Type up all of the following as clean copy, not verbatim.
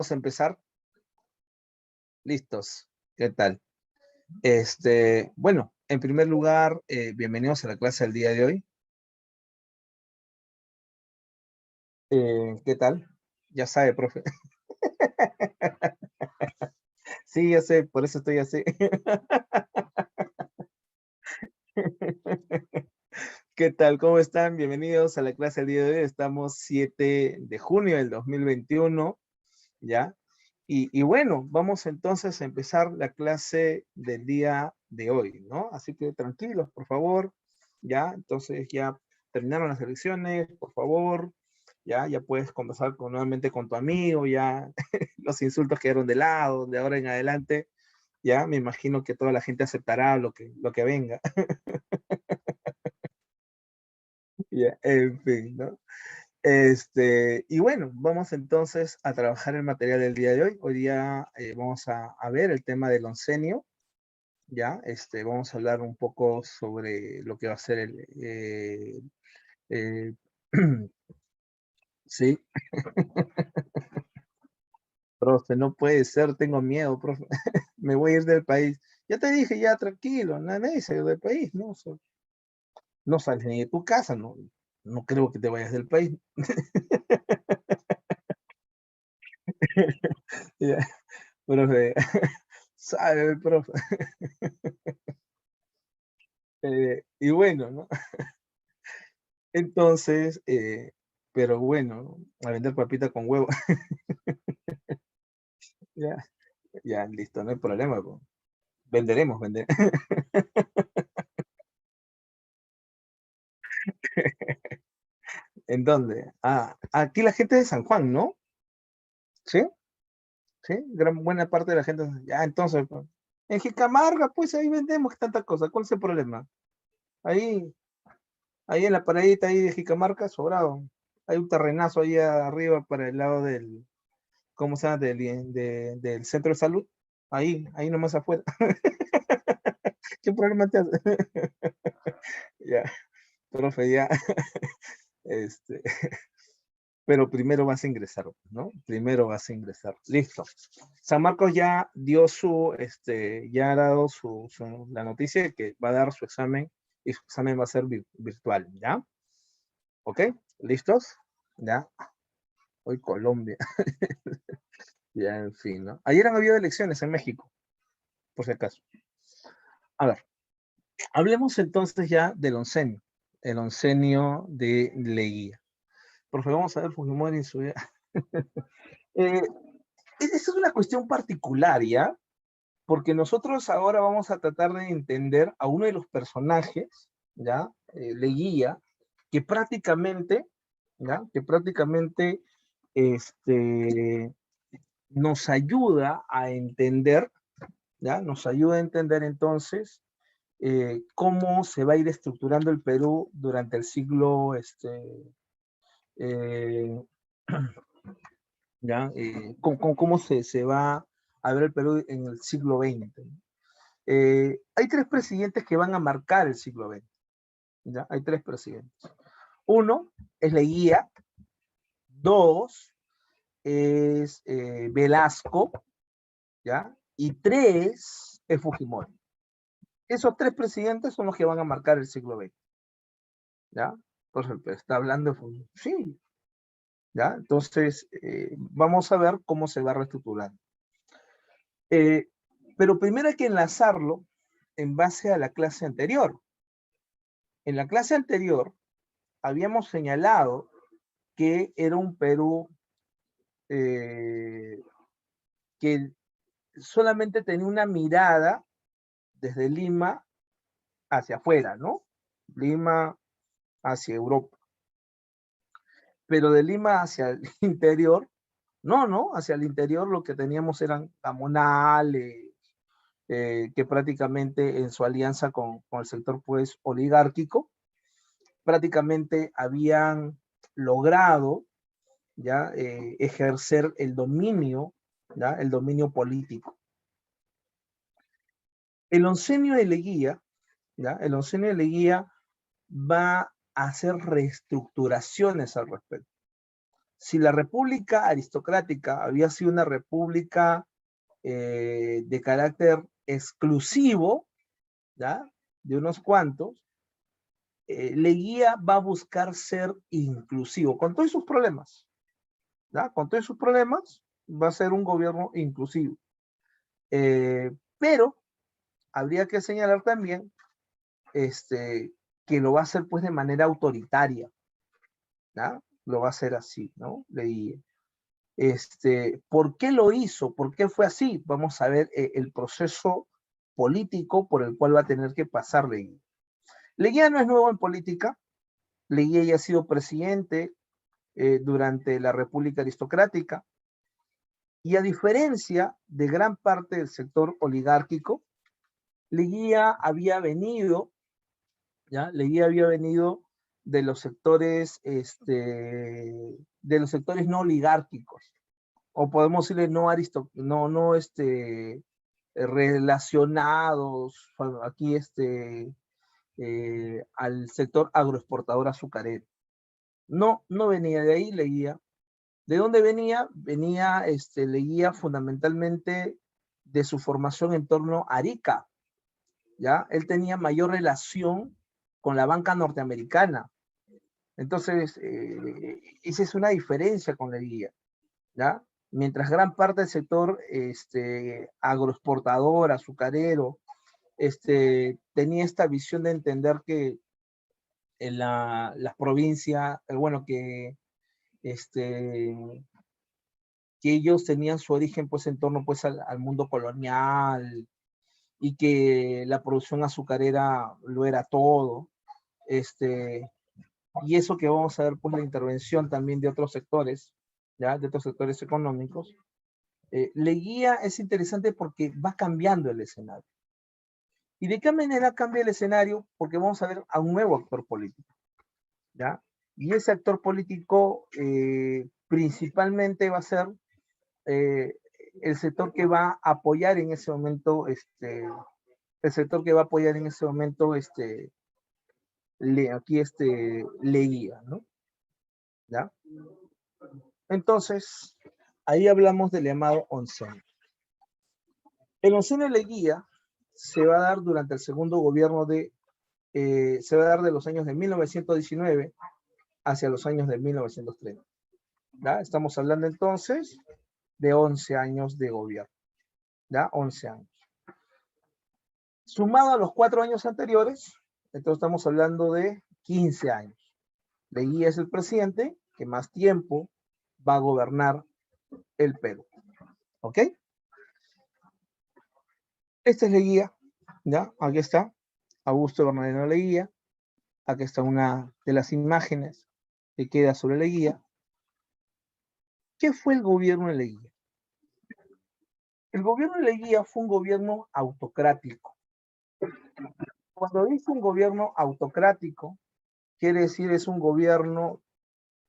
a empezar. Listos. ¿Qué tal? Bueno, en primer lugar, bienvenidos a la clase del día de hoy. ¿Qué tal? Ya sabe, profe. Sí, ya sé, por eso estoy así. ¿Qué tal? ¿Cómo están? Bienvenidos a la clase del día de hoy. Estamos 7 de junio del 2021, ¿ya? Y bueno, vamos entonces a empezar la clase del día de hoy, ¿no? Así que tranquilos, por favor, ¿ya? Entonces ya terminaron las elecciones, por favor, ya puedes conversar nuevamente con tu amigo, ya los insultos quedaron de lado, de ahora en adelante, ya me imagino que toda la gente aceptará lo que venga. Ya, en fin, ¿no? Y bueno, vamos entonces a trabajar el material del día de hoy. Hoy día vamos a ver el tema del oncenio, ¿ya? Vamos a hablar un poco sobre lo que va a ser eh, sí, profe, no puede ser, tengo miedo, profe, me voy a ir del país. Ya te dije, ya tranquilo, nadie se va del país, ¿no? No sales ni de tu casa, no creo que te vayas del país. Ya, profe, sabe, profe. Y bueno, ¿no? Entonces, pero bueno, ¿no? A vender papita con huevo. Ya, ya, listo, no hay problema, po. Venderemos, vender. ¿En dónde? Ah, aquí la gente de San Juan, ¿no? ¿Sí? ¿Sí? Gran buena parte de la gente. Ya, entonces, pues, en Jicamarga, pues ahí vendemos tanta cosa. ¿Cuál es el problema? Ahí, ahí en la paradita ahí de Jicamarca, sobrado. Hay un terrenazo ahí arriba para el lado del, ¿cómo se llama? Del centro de salud. Ahí nomás afuera. ¿Qué problema te hace? Ya, profe, ya. Este, pero primero vas a ingresar, ¿no? Primero vas a ingresar. Listo. San Marcos ya dio ya ha dado la noticia de que va a dar su examen y su examen va a ser virtual, ¿ya? ¿Ok? ¿Listos? Ya. Hoy Colombia. Ya, en fin, ¿no? Ayer han habido elecciones en México, por si acaso. A ver, hablemos entonces ya del oncenio, el oncenio de Leguía. Por favor, vamos a ver Fujimori en su vida. Eh, Esa es una cuestión particular, ¿ya? Porque nosotros ahora vamos a tratar de entender a uno de los personajes, ¿ya? Leguía, que prácticamente, ¿ya? Que prácticamente este, nos ayuda a entender, ¿ya? Nos ayuda a entender entonces cómo se va a ir estructurando el Perú durante el siglo, eh, ¿ya? Cómo se va a ver el Perú en el siglo XX. Hay tres presidentes que van a marcar el siglo XX. ¿Ya? Hay tres presidentes. Uno es Leguía, dos es Velasco, ¿ya? Y tres es Fujimori. Esos tres presidentes son los que van a marcar el siglo XX. ¿Ya? Entonces, está hablando de Fujimori. Sí, ¿ya? Entonces, vamos a ver cómo se va reestructurando. Eh, pero primero hay que enlazarlo en base a la clase anterior. En la clase anterior habíamos señalado que era un Perú eh, que solamente tenía una mirada desde Lima hacia afuera, ¿no? Lima hacia Europa. Pero de Lima hacia el interior, no, hacia el interior lo que teníamos eran comunales, que prácticamente en su alianza con el sector pues oligárquico, prácticamente habían logrado ya ejercer el dominio, ¿ya? El dominio político. El oncenio de Leguía, ¿ya? El oncenio de Leguía va a hacer reestructuraciones al respecto. si la república aristocrática había sido una república de carácter exclusivo, ¿ya? De unos cuantos, Leguía va a buscar ser inclusivo, con todos sus problemas, ¿ya? Con todos sus problemas, va a ser un gobierno inclusivo. Pero habría que señalar también que lo va a hacer pues de manera autoritaria, ¿ya? Lo va a hacer así, ¿no? Leguía. ¿Por qué lo hizo? ¿Por qué fue así? Vamos a ver el proceso político por el cual va a tener que pasar Leguía. Leguía no es nuevo en política. Leguía ya ha sido presidente durante la República Aristocrática, y a diferencia de gran parte del sector oligárquico, Leguía había venido, ¿ya? Leguía había venido de los sectores, no oligárquicos, o podemos decirle relacionados aquí al sector agroexportador azucarero. No venía de ahí Leguía. ¿De dónde venía? Leguía fundamentalmente de su formación en torno a Arica, ¿ya? Él tenía mayor relación con la banca norteamericana. Entonces, esa es una diferencia con Leguía, ¿ya? Mientras gran parte del sector agroexportador, azucarero, tenía esta visión de entender que en las provincias, que ellos tenían su origen pues en torno pues al mundo colonial, y que la producción azucarera lo era todo, y eso que vamos a ver pues la intervención también de otros sectores, ¿ya? De otros sectores económicos. Leguía es interesante porque va cambiando el escenario. ¿Y de qué manera cambia el escenario? Porque vamos a ver a un nuevo actor político, ¿ya? Y ese actor político principalmente va a ser el sector que va a apoyar en ese momento, Leguía, ¿no? ¿Ya? Entonces, ahí hablamos del llamado oncenio. El oncenio de Leguía se va a dar durante el segundo gobierno se va a dar de los años de 1919 hacia los años de 1930. ¿Ya? Estamos hablando entonces de 11 años de gobierno. ¿Ya? 11 años. Sumado a los 4 años anteriores, entonces estamos hablando de 15 años. Leguía es el presidente que más tiempo va a gobernar el Perú. ¿Ok? Esta es Leguía, ¿ya? Aquí está, Augusto Bernardino Leguía. Aquí está una de las imágenes que queda sobre Leguía. ¿Qué fue el gobierno de Leguía? El gobierno de Leguía fue un gobierno autocrático. Cuando dice un gobierno autocrático, quiere decir es un gobierno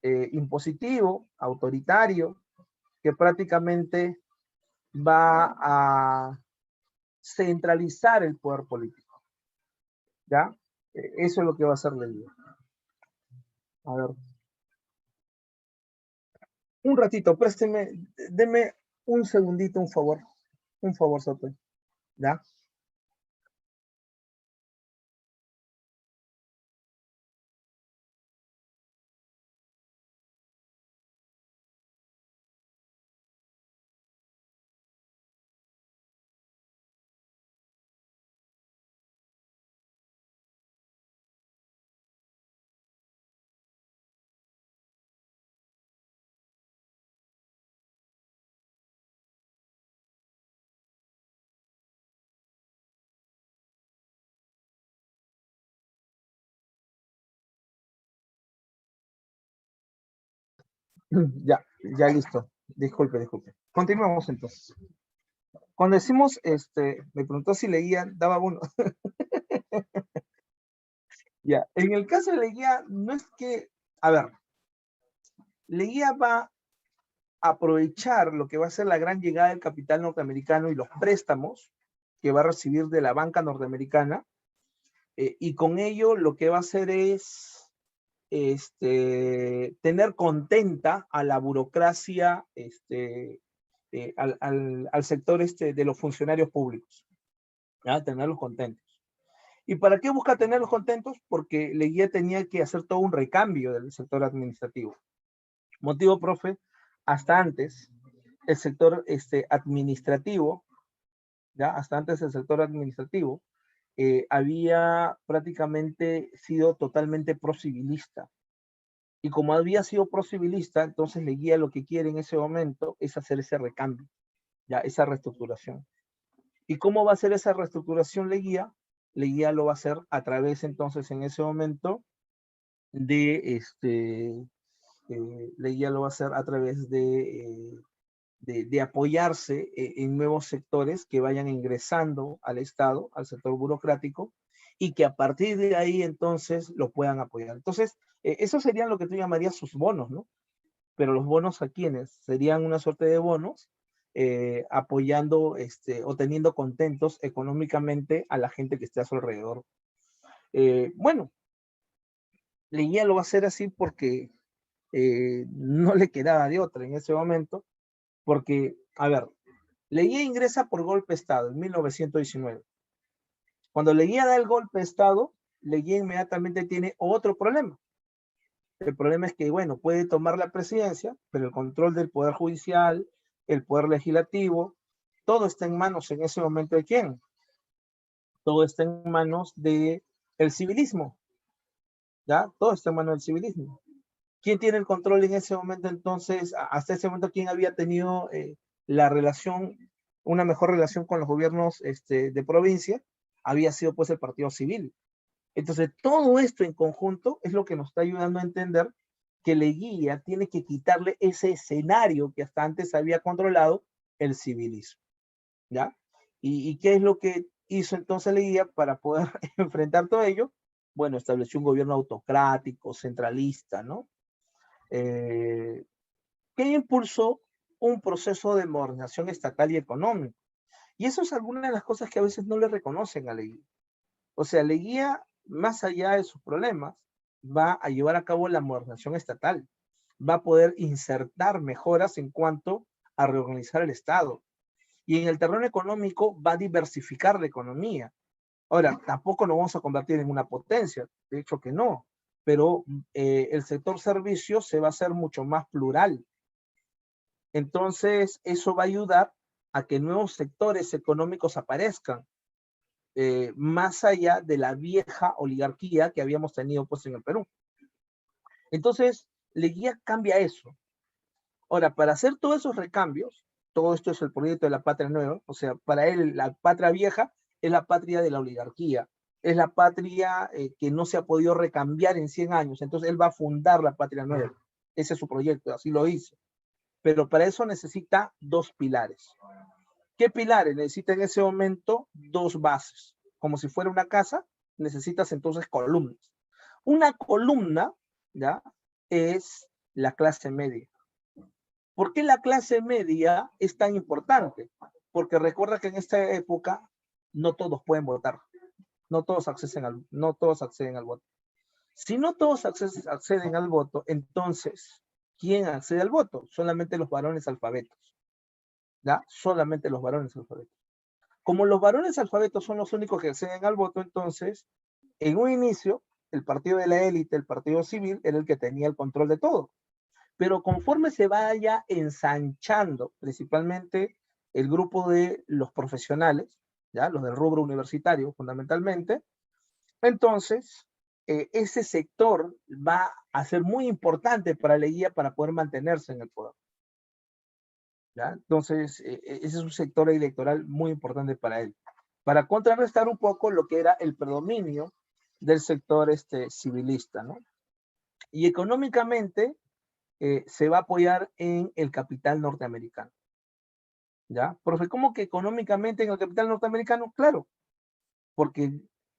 impositivo, autoritario, que prácticamente va a centralizar el poder político. ¿Ya? Eso es lo que va a hacer Leguía. A ver. Un ratito, deme un segundito, un favor, Soto. ¿Ya? Ya listo. Disculpe. Continuamos entonces. Cuando decimos, me preguntó si Leguía daba uno. Ya, en el caso de Leguía, no es que, a ver, Leguía va a aprovechar lo que va a ser la gran llegada del capital norteamericano y los préstamos que va a recibir de la banca norteamericana, y con ello lo que va a hacer es tener contenta a la burocracia, al sector de los funcionarios públicos, ¿ya? Tenerlos contentos. ¿Y para qué busca tenerlos contentos? Porque Leguía tenía que hacer todo un recambio del sector administrativo. Motivo, profe, hasta antes el sector administrativo, ¿ya? Hasta antes el sector administrativo había prácticamente sido totalmente procivilista. Y como había sido procivilista, entonces Leguía lo que quiere en ese momento es hacer ese recambio, ya, esa reestructuración. ¿Y cómo va a ser esa reestructuración Leguía? Leguía lo va a hacer a través entonces en ese momento de Leguía lo va a hacer a través de apoyarse en nuevos sectores que vayan ingresando al Estado, al sector burocrático, y que a partir de ahí entonces lo puedan apoyar. Entonces, esos serían lo que tú llamarías sus bonos, ¿no? Pero los bonos a quiénes? Serían una suerte de bonos apoyando o teniendo contentos económicamente a la gente que esté a su alrededor. Bueno, Leguía lo va a hacer así porque no le quedaba de otra en ese momento, porque, a ver, Leguía ingresa por golpe de Estado en 1919. Cuando Leguía da el golpe de Estado, Leguía inmediatamente tiene otro problema. El problema es que, bueno, puede tomar la presidencia, pero el control del poder judicial, el poder legislativo, todo está en manos en ese momento de quién. Todo está en manos del civilismo, ¿ya? Todo está en manos del civilismo. ¿Quién tiene el control en ese momento entonces? Hasta ese momento, ¿quién había tenido la relación, una mejor relación con los gobiernos de provincia? Había sido pues el Partido Civil. Entonces, todo esto en conjunto es lo que nos está ayudando a entender que Leguía tiene que quitarle ese escenario que hasta antes había controlado el civilismo, ¿ya? ¿Y qué es lo que hizo entonces Leguía para poder enfrentar todo ello? Bueno, estableció un gobierno autocrático, centralista, ¿no? Que impulsó un proceso de modernización estatal y económico. Y eso es alguna de las cosas que a veces no le reconocen a Leguía. O sea, Leguía, más allá de sus problemas, va a llevar a cabo la modernización estatal, va a poder insertar mejoras en cuanto a reorganizar el Estado. Y en el terreno económico va a diversificar la economía. Ahora, tampoco nos vamos a convertir en una potencia, de hecho que no, pero el sector servicios se va a hacer mucho más plural. Entonces, eso va a ayudar a que nuevos sectores económicos aparezcan, más allá de la vieja oligarquía que habíamos tenido pues en el Perú. Entonces, Leguía cambia eso. Ahora, para hacer todos esos recambios, todo esto es el proyecto de la patria nueva, o sea, para él la patria vieja es la patria de la oligarquía, es la patria que no se ha podido recambiar en 100 años, entonces él va a fundar la patria nueva. Ese es su proyecto, así lo hizo. Pero para eso necesita dos pilares. ¿Qué pilares? Necesita en ese momento dos bases. Como si fuera una casa, necesitas entonces columnas. Una columna, ¿ya? Es la clase media. ¿Por qué la clase media es tan importante? Porque recuerda que en esta época no todos pueden votar, no todos acceden al voto. Si no todos acceden al voto, entonces, ¿quién accede al voto? Solamente los varones alfabetos, ¿ya? Solamente los varones alfabetos. Como los varones alfabetos son los únicos que acceden al voto, entonces, en un inicio, el partido de la élite, el partido civil, era el que tenía el control de todo. Pero conforme se vaya ensanchando, principalmente el grupo de los profesionales, ¿ya? Los del rubro universitario fundamentalmente, entonces ese sector va a ser muy importante para Leguía para poder mantenerse en el poder, ¿ya? Entonces, ese es un sector electoral muy importante para él, para contrarrestar un poco lo que era el predominio del sector civilista, ¿no? Y económicamente, se va a apoyar en el capital norteamericano. ¿Ya? Profe, ¿cómo que económicamente en el capital norteamericano? Claro, porque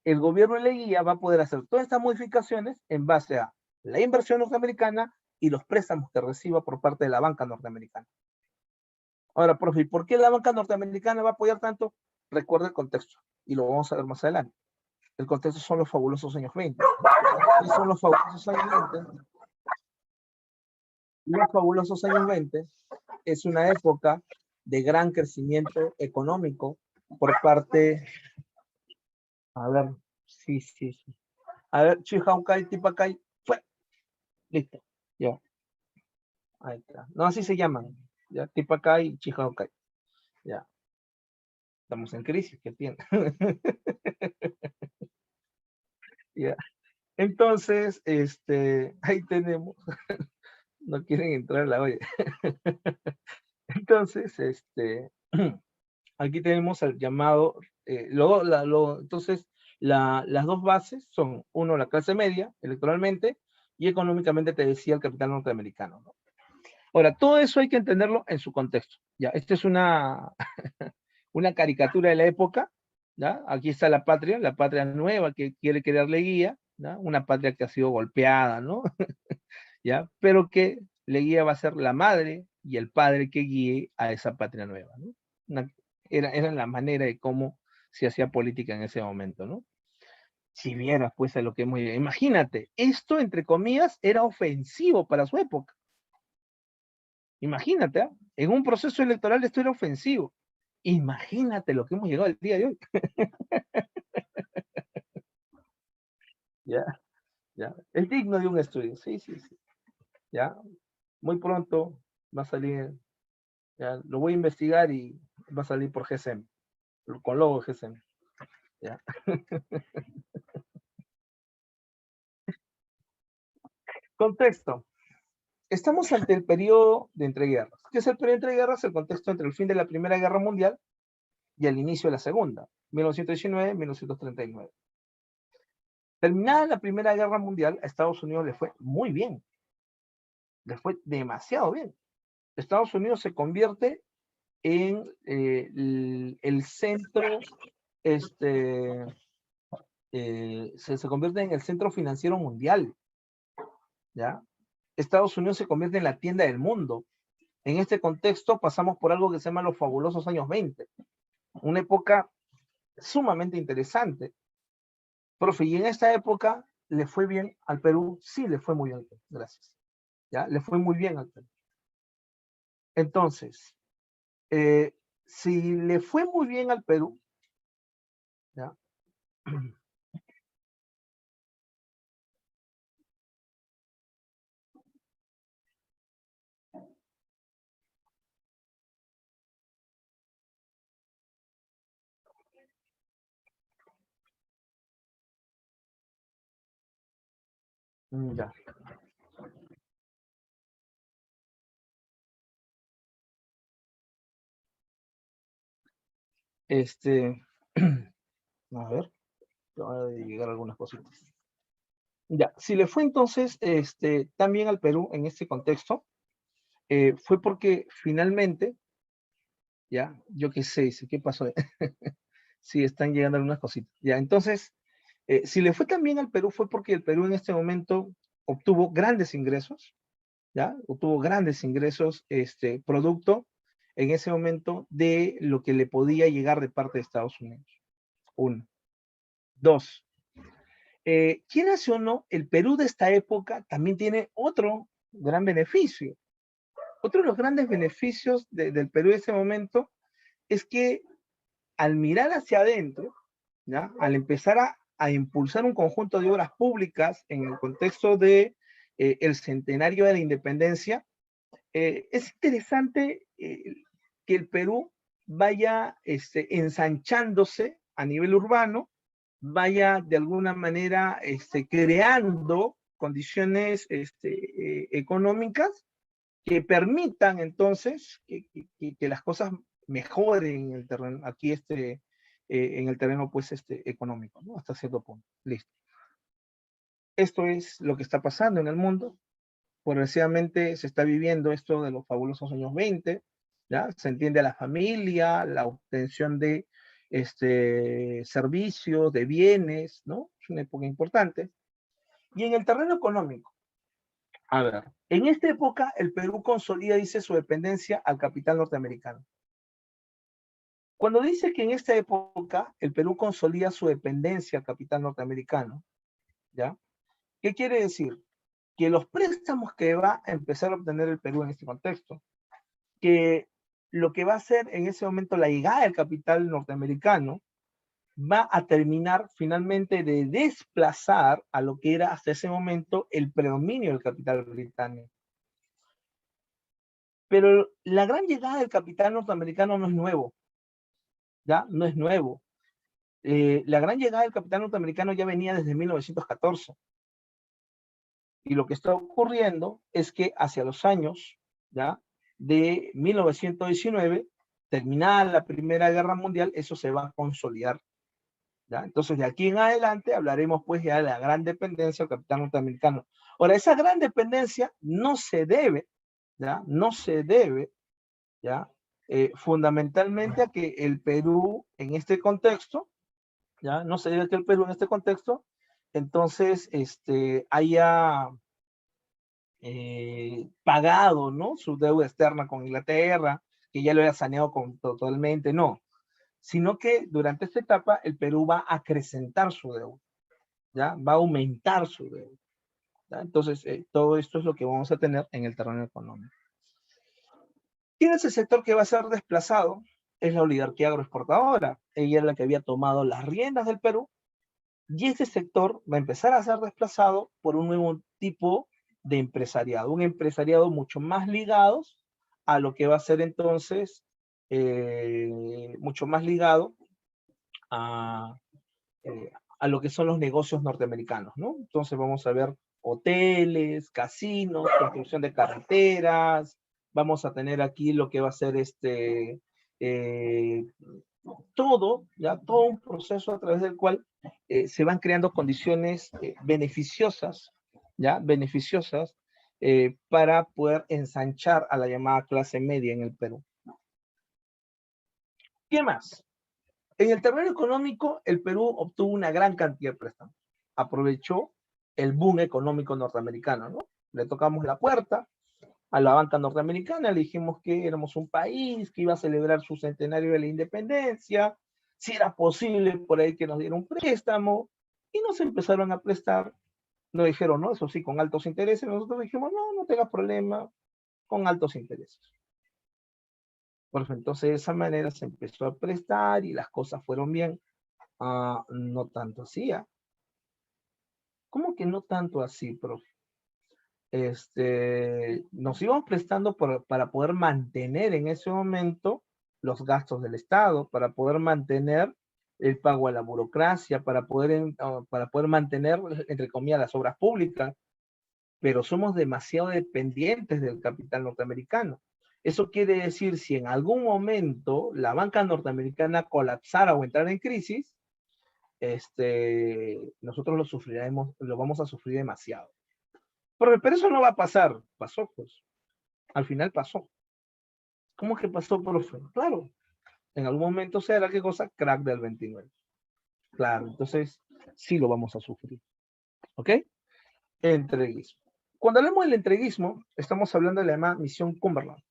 el gobierno de Leguía va a poder hacer todas estas modificaciones en base a la inversión norteamericana y los préstamos que reciba por parte de la banca norteamericana. Ahora, profe, ¿por qué la banca norteamericana va a apoyar tanto? Recuerda el contexto, y lo vamos a ver más adelante. El contexto son los fabulosos años 20. ¿Qué son los fabulosos años 20? Los fabulosos años 20 es una época de gran crecimiento económico por parte, a ver, sí, sí, sí. A ver, Chihaukai, Tipakai, fue, listo, ya, ahí está. No, así se llaman, ya, Tipakai y Chihaukai, ya. Estamos en crisis, ¿qué tiene? Ya. Entonces, ahí tenemos, no quieren entrar a la olla. Entonces, aquí tenemos el llamado, entonces, las dos bases son, uno, la clase media, electoralmente, y económicamente te decía el capital norteamericano, ¿no? Ahora, todo eso hay que entenderlo en su contexto, ¿ya? Esta es una caricatura de la época, ¿ya? Aquí está la patria nueva que quiere darle guía, ¿ya? Una patria que ha sido golpeada, ¿no? ¿Ya? Pero que Leguía va a ser la madre y el padre que guíe a esa patria nueva, ¿no? Era la manera de cómo se hacía política en ese momento, ¿no? Si vieras, pues, a lo que hemos llegado. Imagínate, esto, entre comillas, era ofensivo para su época. Imagínate, ¿eh? En un proceso electoral esto era ofensivo. Imagínate lo que hemos llegado el día de hoy. Ya, ya. Es digno de un estudio, sí, sí, sí. Ya, muy pronto va a salir, ya, lo voy a investigar y va a salir por GSM, con logo GSM. Ya. Contexto. Estamos ante el periodo de entreguerras. ¿Qué es el periodo de entreguerras? El contexto entre el fin de la Primera Guerra Mundial y el inicio de la Segunda, 1919-1939. Terminada la Primera Guerra Mundial, a Estados Unidos le fue muy bien, le fue demasiado bien. Estados Unidos se convierte en el centro, se convierte en el centro financiero mundial, ¿ya? Estados Unidos se convierte en la tienda del mundo. En este contexto pasamos por algo que se llama los fabulosos años 20, una época sumamente interesante. Profe, y en esta época le fue bien al Perú, sí le fue muy bien, gracias. ¿Ya? Le fue muy bien al Perú. Entonces, si le fue muy bien al Perú, ¿ya? Ya. A ver, voy a llegar algunas cositas. Ya, si le fue entonces también al Perú en este contexto, fue porque finalmente, ya, yo qué sé, ¿qué pasó? Sí, están llegando algunas cositas. Ya, entonces, si le fue también al Perú fue porque el Perú en este momento obtuvo grandes ingresos, ¿ya? Obtuvo grandes ingresos, producto en ese momento de lo que le podía llegar de parte de Estados Unidos. Uno. Dos, quieras o no, el Perú de esta época también tiene otro gran beneficio. Otro de los grandes beneficios del Perú de ese momento es que al mirar hacia adentro, ¿ya? Al empezar a impulsar un conjunto de obras públicas en el contexto de el centenario de la independencia, es interesante que el Perú vaya ensanchándose a nivel urbano, vaya de alguna manera creando condiciones económicas que permitan entonces que las cosas mejoren en el terreno, aquí en el terreno pues económico, ¿no? Hasta cierto punto. Listo. Esto es lo que está pasando en el mundo. Progresivamente se está viviendo esto de los fabulosos años 20, ¿ya? Se entiende a la familia, la obtención de servicios, de bienes, ¿no? Es una época importante. Y en el terreno económico, a ver, en esta época el Perú consolida, dice, su dependencia al capital norteamericano. Cuando dice que en esta época el Perú consolida su dependencia al capital norteamericano, ¿ya? ¿Qué quiere decir? Que los préstamos que va a empezar a obtener el Perú en este contexto, que lo que va a hacer en ese momento la llegada del capital norteamericano, va a terminar finalmente de desplazar a lo que era hasta ese momento el predominio del capital británico. Pero la gran llegada del capital norteamericano no es nuevo, ¿ya? No es nuevo. La gran llegada del capital norteamericano ya venía desde 1914. Y lo que está ocurriendo es que hacia los años, ¿ya?, de 1919, terminada la Primera Guerra Mundial, eso se va a consolidar, ¿ya? Entonces, de aquí en adelante hablaremos pues ya de la gran dependencia del capital norteamericano. Ahora, esa gran dependencia no se debe, ¿ya?, no se debe, ¿ya?, fundamentalmente a que el Perú en este contexto, ¿ya?, no se debe a que el Perú en este contexto, entonces, haya pagado, ¿no?, su deuda externa con Inglaterra, que ya lo haya saneado totalmente, no, sino que durante esta etapa el Perú va a acrecentar su deuda, ¿ya? Va a aumentar su deuda, ¿ya? Entonces, todo esto es lo que vamos a tener en el terreno económico. ¿Quién es el sector que va a ser desplazado? Es la oligarquía agroexportadora. Ella es la que había tomado las riendas del Perú, y este sector va a empezar a ser desplazado por un nuevo tipo de empresariado, un empresariado mucho más ligado a lo que va a ser entonces, mucho más ligado a, a lo que son los negocios norteamericanos, ¿no? Entonces vamos a ver hoteles, casinos, construcción de carreteras, vamos a tener aquí lo que va a ser eh, todo, ya todo un proceso a través del cual se van creando condiciones beneficiosas, ya beneficiosas para poder ensanchar a la llamada clase media en el Perú. ¿Qué más? En el terreno económico, el Perú obtuvo una gran cantidad de préstamos. Aprovechó el boom económico norteamericano, ¿no? Le tocamos la puerta a la banca norteamericana, le dijimos que éramos un país que iba a celebrar su centenario de la independencia, si era posible por ahí que nos diera un préstamo, y nos empezaron a prestar. Nos dijeron, no, eso sí, con altos intereses. Nosotros dijimos, no, no tengas problema, con altos intereses. Pues entonces de esa manera se empezó a prestar y las cosas fueron bien. No tanto así, ¿ah? ¿Cómo que no tanto así, profe? Nos íbamos prestando para poder mantener en ese momento los gastos del Estado, para poder mantener el pago a la burocracia, para poder mantener, entre comillas, las obras públicas, pero somos demasiado dependientes del capital norteamericano. Eso quiere decir, si en algún momento la banca norteamericana colapsara o entrara en crisis, nosotros lo sufriremos, lo vamos a sufrir demasiado. Pero eso no va a pasar. Pasó, pues. Al final pasó. ¿Cómo que pasó, profe? Claro. En algún momento será, ¿qué cosa? Crack del 29. Claro, entonces sí lo vamos a sufrir. ¿Ok? Entreguismo. Cuando hablamos del entreguismo, estamos hablando de la llamada misión Cumberland.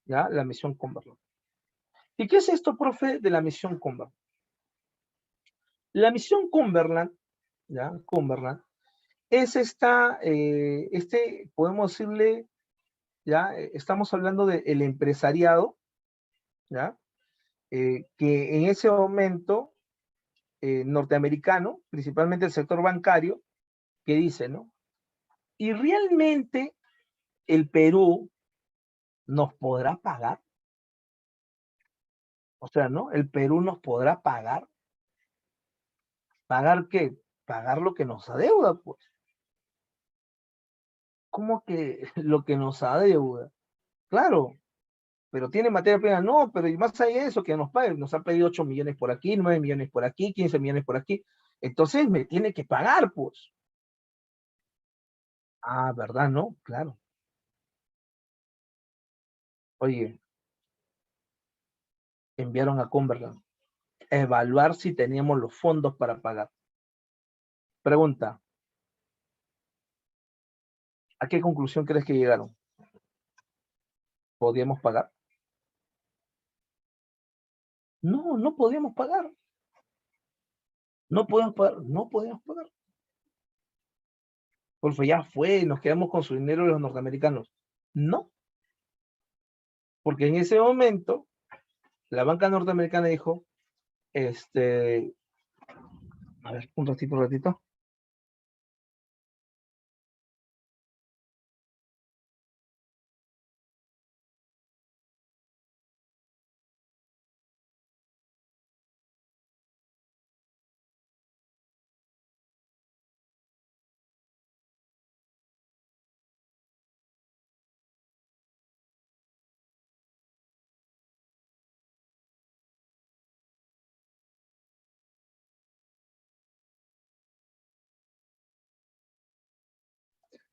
¿Ya? La misión Cumberland. ¿Y qué es esto, profe, de la misión Cumberland? La misión Cumberland, ¿ya? Cumberland, es podemos decirle, ¿ya? Estamos hablando del empresariado, ¿ya? Que en ese momento norteamericano, principalmente el sector bancario, que dice, ¿no? ¿Y realmente el Perú nos podrá pagar? O sea, ¿no? El Perú nos podrá pagar. ¿Pagar qué? Pagar lo que nos adeuda, pues. ¿Cómo que lo que nos adeuda? Claro, pero tiene materia prima, no, pero y más allá de eso, que nos pague, nos han pedido 8 millones por aquí, 9 millones por aquí, 15 millones por aquí, entonces me tiene que pagar, pues. Ah, ¿verdad? No, claro. Oye, enviaron a Cumberland a evaluar si teníamos los fondos para pagar. Pregunta, ¿a qué conclusión crees que llegaron? ¿Podíamos pagar? No, no podíamos pagar. No podíamos pagar, no podíamos pagar. Profe, ya fue, nos quedamos con su dinero los norteamericanos. No, porque en ese momento la banca norteamericana dijo, a ver, un ratito.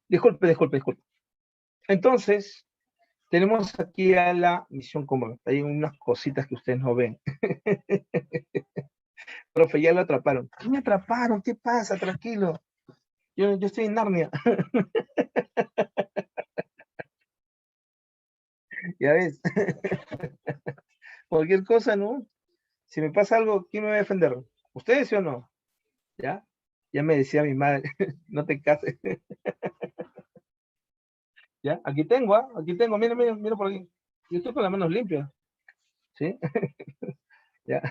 Disculpe. Entonces, tenemos aquí a la misión común. Hay unas cositas que ustedes no ven. Profe, ya lo atraparon. ¿Qué me atraparon? ¿Qué pasa? Tranquilo. Yo estoy en Narnia. Ya ves. Cualquier cosa, ¿no? Si me pasa algo, ¿quién me va a defender? ¿Ustedes sí o no? ¿Ya? Ya me decía mi madre, no te cases. ¿Ya? Aquí tengo, ¿ah? Aquí tengo, mira por aquí. Yo estoy con las manos limpias, ¿sí? ¿Ya?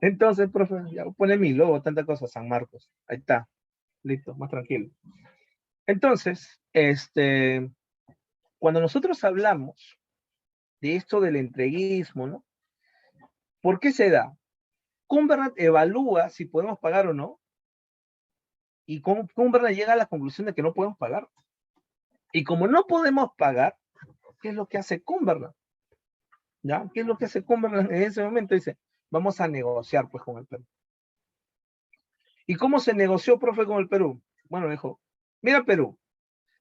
Entonces, profe, ya pone mi logo, tanta cosa, San Marcos. Ahí está, listo, más tranquilo. Entonces, cuando nosotros hablamos de esto del entreguismo, ¿no? ¿Por qué se da? Cumberland evalúa si podemos pagar o no, y Cumberland llega a la conclusión de que no podemos pagar. Y como no podemos pagar, ¿qué es lo que hace Cumberland? ¿Ya? ¿Qué es lo que hace Cumberland en ese momento? Dice, vamos a negociar pues con el Perú. ¿Y cómo se negoció, profe, con el Perú? Bueno, dijo, mira Perú,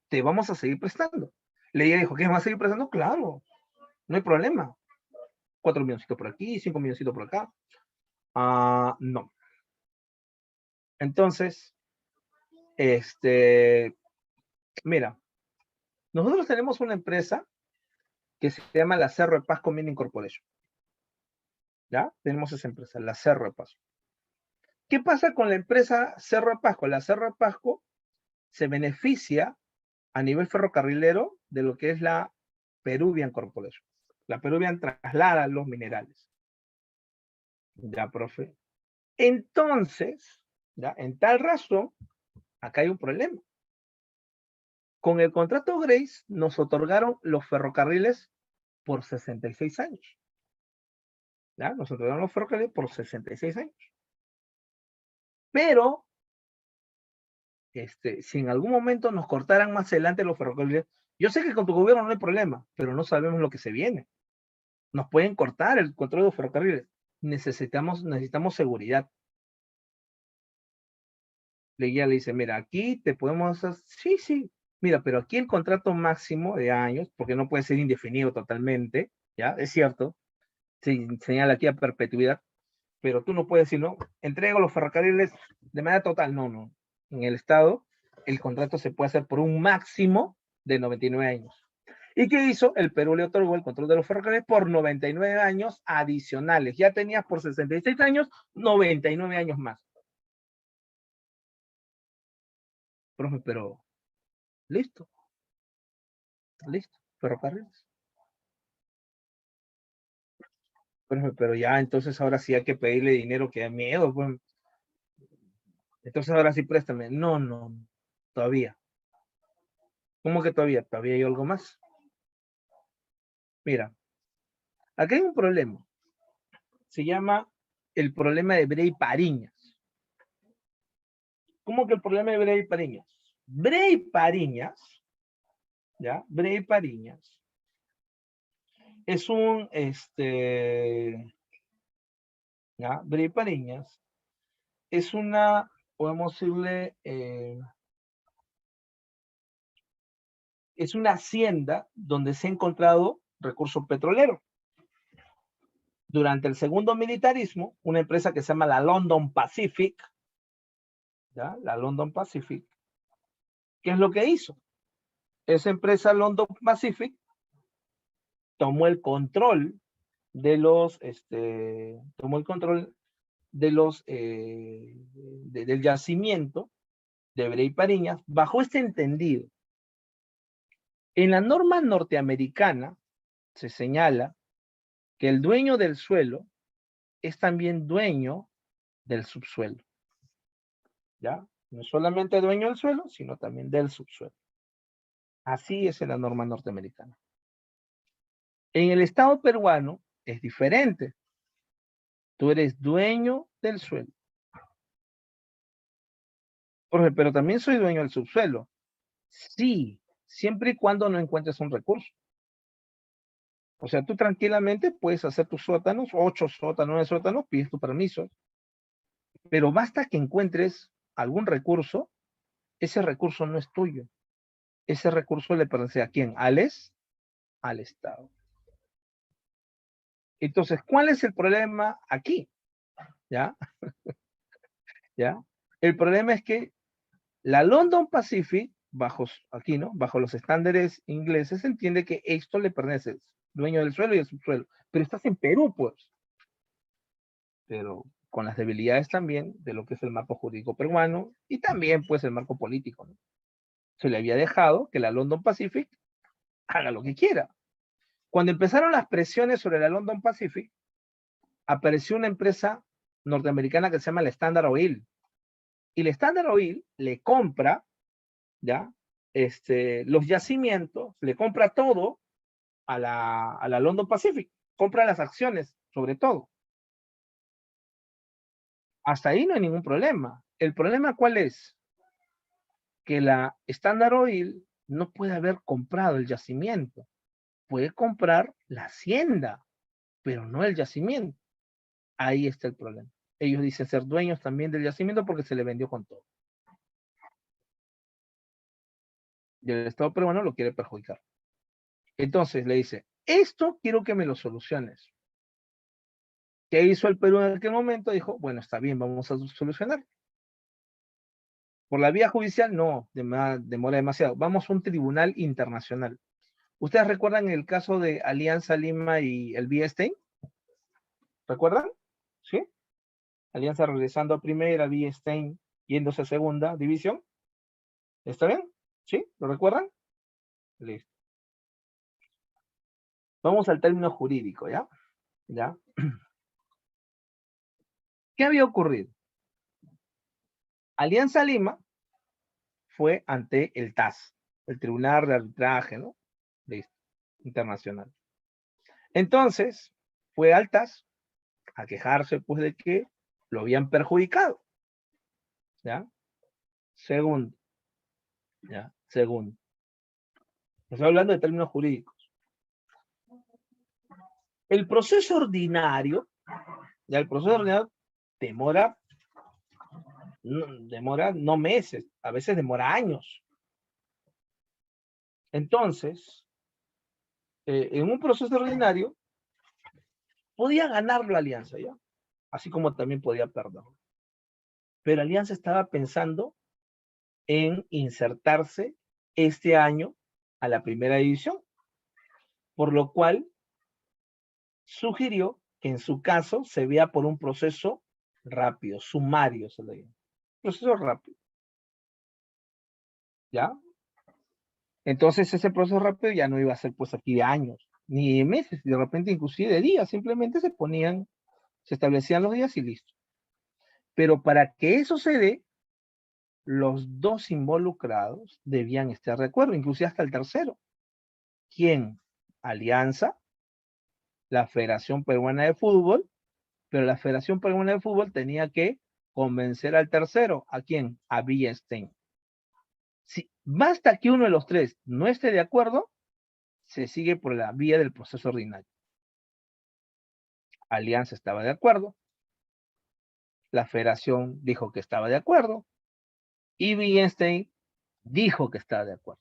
te vamos a seguir prestando. Leía dijo, ¿qué vas a seguir prestando? Claro, no hay problema. 4 milloncitos por aquí, 5 milloncitos por acá. No. Entonces, mira, nosotros tenemos una empresa que se llama la Cerro de Pasco Mining Corporation. ¿Ya? Tenemos esa empresa, la Cerro de Pasco. ¿Qué pasa con la empresa Cerro de Pasco? La Cerro de Pasco se beneficia a nivel ferrocarrilero de lo que es la Peruvian Corporation. La Peruvian traslada los minerales. Ya, profe. Entonces, ya, en tal razón, acá hay un problema. Con el contrato Grace nos otorgaron los ferrocarriles por 66 años. ¿Ya? Nos otorgaron los ferrocarriles por 66 años. Pero, si en algún momento nos cortaran más adelante los ferrocarriles, yo sé que con tu gobierno no hay problema, pero no sabemos lo que se viene. Nos pueden cortar el control de los ferrocarriles. Necesitamos seguridad. Le dice, mira, aquí te podemos hacer, sí, mira, pero aquí el contrato máximo de años, porque no puede ser indefinido totalmente, ¿ya? Es cierto, se señala aquí a perpetuidad, pero tú no puedes decir, no, entrego los ferrocarriles de manera total, no. En el Estado, el contrato se puede hacer por un máximo de 99 años. ¿Y qué hizo? El Perú le otorgó el control de los ferrocarriles por 99 años adicionales. Ya tenías por 66 años, 99 años más. Profe, pero listo, ferrocarriles. Profe, pero ya, entonces ahora sí hay que pedirle dinero que da miedo, pues. Entonces ahora sí préstame. No, todavía. ¿Cómo que todavía? Todavía hay algo más. Mira, aquí hay un problema. Se llama el problema de Bray Pariñas. ¿Cómo que el problema de Bray Pariñas? Bray Pariñas, ¿ya? Bray Pariñas es un, ¿ya? Bray Pariñas es una, podemos decirle, es una hacienda donde se ha encontrado recursos petroleros. Durante el segundo militarismo, una empresa que se llama la London Pacific, ¿ya? La London Pacific, ¿qué es lo que hizo? Esa empresa London Pacific tomó el control de los, tomó el control de los, del yacimiento, de Brey Pariñas, bajo este entendido. En la norma norteamericana se señala que el dueño del suelo es también dueño del subsuelo. ¿Ya? No solamente dueño del suelo, sino también del subsuelo. Así es en la norma norteamericana. En el Estado peruano es diferente. Tú eres dueño del suelo. Pero también soy dueño del subsuelo. Sí, siempre y cuando no encuentres un recurso. O sea, tú tranquilamente puedes hacer tus sótanos, 8 sótanos, 9 sótanos, pides tu permiso. Pero basta que encuentres algún recurso, ese recurso no es tuyo. Ese recurso le pertenece a quién? Al Estado. Entonces, ¿cuál es el problema aquí? ¿Ya? ¿Ya? El problema es que la London Pacific, aquí, ¿no? Bajo los estándares ingleses, entiende que esto le pertenece, dueño del suelo y del subsuelo. Pero estás en Perú, pues. Pero con las debilidades también de lo que es el marco jurídico peruano y también, pues, el marco político, ¿no? Se le había dejado que la London Pacific haga lo que quiera. Cuando empezaron las presiones sobre la London Pacific, apareció una empresa norteamericana que se llama la Standard Oil. Y la Standard Oil le compra, ¿ya? Los yacimientos, le compra todo a la London Pacific. Compra las acciones, sobre todo. Hasta ahí no hay ningún problema. ¿El problema cuál es? Que la Standard Oil no puede haber comprado el yacimiento. Puede comprar la hacienda, pero no el yacimiento. Ahí está el problema. Ellos dicen ser dueños también del yacimiento porque se le vendió con todo. Y el Estado peruano lo quiere perjudicar. Entonces le dice, esto quiero que me lo soluciones. ¿Qué hizo el Perú en aquel momento? Dijo, bueno, está bien, vamos a solucionar. Por la vía judicial, no, demora demasiado. Vamos a un tribunal internacional. ¿Ustedes recuerdan el caso de Alianza Lima y el Biestein? ¿Recuerdan? ¿Sí? Alianza regresando a primera, Biestein yéndose a segunda división. ¿Está bien? ¿Sí? ¿Lo recuerdan? Listo. Vamos al término jurídico, ¿ya? ¿Ya? ¿Qué había ocurrido? Alianza Lima fue ante el TAS, el Tribunal de Arbitraje, ¿no? Listo, internacional. Entonces, fue al TAS a quejarse, pues, de que lo habían perjudicado. ¿Ya? Segundo. ¿Ya? Segundo. Estoy hablando de términos jurídicos. El proceso ordinario, ya el proceso ordinario demora no meses, a veces demora años. Entonces, en un proceso ordinario, podía ganarlo Alianza, ¿ya? Así como también podía perderlo. Pero Alianza estaba pensando en insertarse este año a la primera división, por lo cual sugirió que en su caso se vea por un proceso rápido, sumario se le llama. Proceso rápido. ¿Ya? Entonces ese proceso rápido ya no iba a ser pues aquí de años, ni de meses, de repente inclusive de días, simplemente se establecían los días y listo. Pero para que eso se dé, los dos involucrados debían estar de acuerdo, inclusive hasta el tercero. ¿Quién? Alianza, la Federación Peruana de Fútbol, pero la Federación Peruana de Fútbol tenía que convencer al tercero. ¿A quién? A Biestein. Si basta que uno de los tres no esté de acuerdo, se sigue por la vía del proceso ordinario. Alianza estaba de acuerdo, la Federación dijo que estaba de acuerdo, y Biestein dijo que estaba de acuerdo.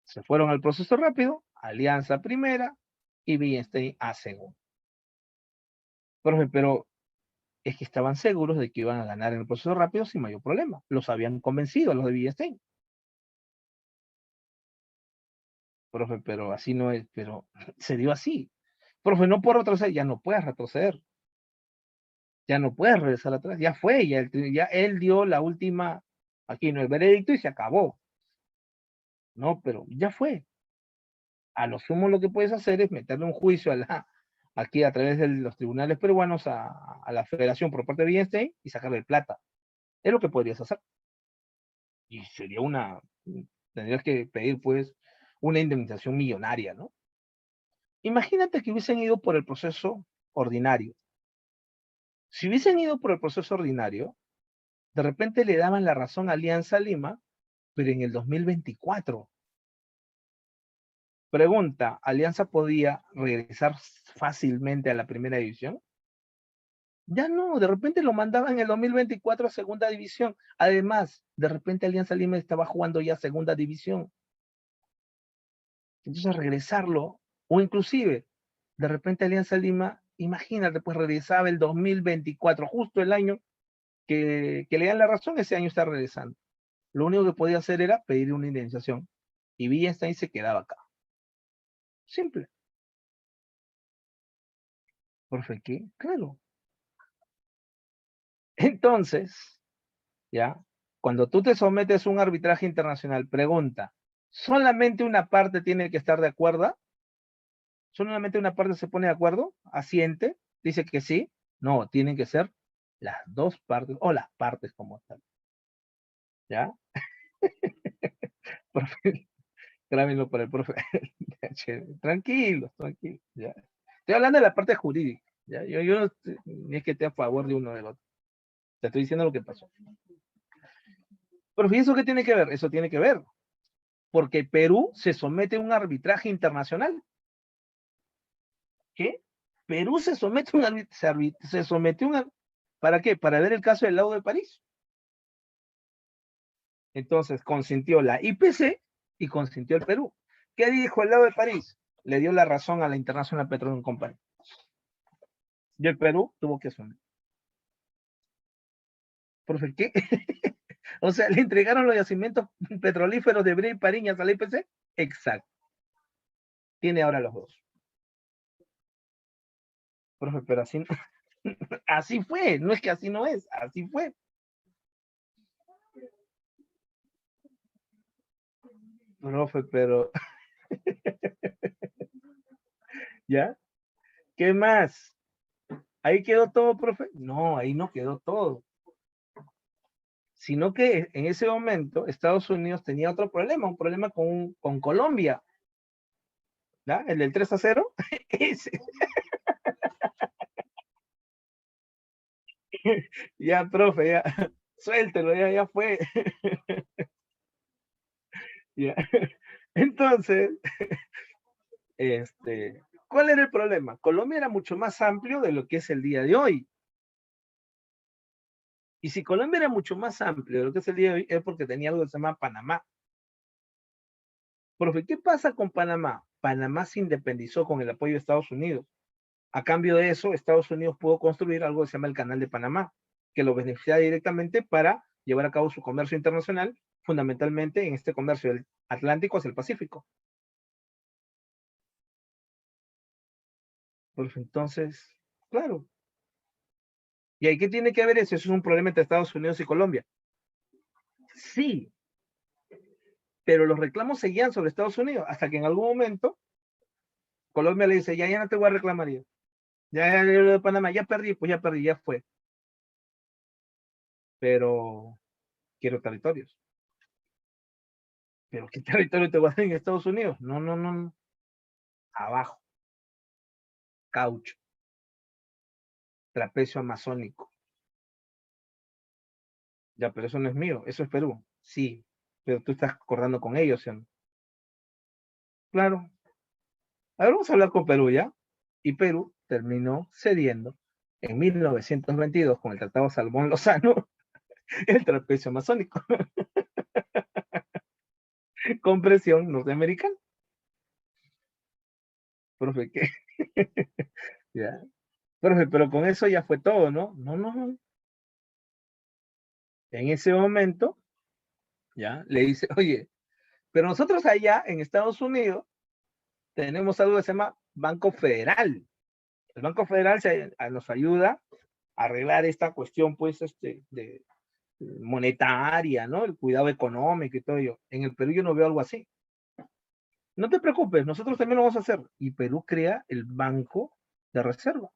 Se fueron al proceso rápido, Alianza primera y Biestein a segunda. Profe, pero es que estaban seguros de que iban a ganar en el proceso rápido sin mayor problema. Los habían convencido a los de Biestein. Profe, pero así no es, pero se dio así. Profe, no puedo retroceder, ya no puedes retroceder. Ya no puedes regresar atrás, ya fue, ya él dio la última Aquí no hay veredicto y se acabó. No, pero ya fue. A lo sumo lo que puedes hacer es meterle un juicio aquí a través de los tribunales peruanos a la federación por parte de Bienstein y sacarle plata. Es lo que podrías hacer. Y sería tendrías que pedir pues una indemnización millonaria, ¿no? Imagínate que hubiesen ido por el proceso ordinario. Si hubiesen ido por el proceso ordinario, de repente le daban la razón a Alianza Lima, pero en el 2024. Pregunta, ¿Alianza podía regresar fácilmente a la primera división? Ya no, de repente lo mandaban en el 2024 a segunda división. Además, de repente Alianza Lima estaba jugando ya segunda división. Entonces regresarlo, o inclusive, de repente Alianza Lima, imagínate, pues regresaba el 2024, justo el año que le dan la razón, ese año está regresando. Lo único que podía hacer era pedir una indemnización. Y Villenstein se quedaba acá. Simple. Profe, ¿qué? Claro. Entonces, ¿ya? Cuando tú te sometes a un arbitraje internacional, pregunta, ¿solamente una parte tiene que estar de acuerdo? ¿Solamente una parte se pone de acuerdo? ¿Asiente? ¿Dice que sí? No, tienen que ser las dos partes, o las partes como tal. ¿Ya? Profe, grábenlo para el profe. Tranquilos, tranquilos. ¿Ya? Estoy hablando de la parte jurídica. ¿Ya? Yo no ni es que esté a favor de uno del otro. Te estoy diciendo lo que pasó. Pero ¿y eso qué tiene que ver? Eso tiene que ver. Porque Perú se somete a un arbitraje internacional. ¿Qué? Perú se somete a un se sometió a un ¿para qué? Para ver el caso del lago de París. Entonces consintió la IPC y consintió el Perú. ¿Qué dijo el lago de París? Le dio la razón a la International Petroleum Company. Y el Perú tuvo que asumir. ¿Por qué? O sea, le entregaron los yacimientos petrolíferos de Brea y Pariñas a la IPC. Exacto. Tiene ahora los dos. Profe, pero así, así fue. No es que así no es, así fue. Profe, pero ¿ya? ¿Qué más? ¿Ahí quedó todo, profe? No, ahí no quedó todo. Sino que en ese momento Estados Unidos tenía otro problema, un problema con Colombia. ¿Ya? El del 3-0. Ese. Ya, profe, ya. Suéltelo, ya fue. Ya. Entonces, ¿cuál era el problema? Colombia era mucho más amplio de lo que es el día de hoy. Y si Colombia era mucho más amplio de lo que es el día de hoy, es porque tenía algo que se llama Panamá. Profe, ¿qué pasa con Panamá? Panamá se independizó con el apoyo de Estados Unidos. A cambio de eso, Estados Unidos pudo construir algo que se llama el Canal de Panamá, que lo beneficia directamente para llevar a cabo su comercio internacional, fundamentalmente en este comercio del Atlántico hacia el Pacífico. Pues entonces, claro. ¿Y ahí qué tiene que ver eso? Eso es un problema entre Estados Unidos y Colombia. Sí, pero los reclamos seguían sobre Estados Unidos hasta que en algún momento Colombia le dice, ya no te voy a reclamar yo. Ya lo de Panamá, ya perdí, pues ya perdí, ya fue. Pero quiero territorios. ¿Pero qué territorio te voy a dar en Estados Unidos? No, no, no, no. Abajo, caucho, trapecio amazónico. Ya, pero eso no es mío, eso es Perú. Sí, pero tú estás acordando con ellos, ¿sí? Claro. A ver, vamos a hablar con Perú, ¿ya? Y Perú terminó cediendo en 1922 con el Tratado Salomón-Lozano el trapecio amazónico con presión norteamericana. Profe, ¿qué? ¿Ya? Profe, pero con eso ya fue todo, ¿no? No, no, no. En ese momento, ya, le dice, oye, pero nosotros allá en Estados Unidos tenemos algo que se llama Banco Federal. El Banco Federal nos ayuda a arreglar esta cuestión, pues, monetaria, ¿no? El cuidado económico y todo ello. En el Perú yo no veo algo así. No te preocupes, nosotros también lo vamos a hacer. Y Perú crea el Banco de Reserva.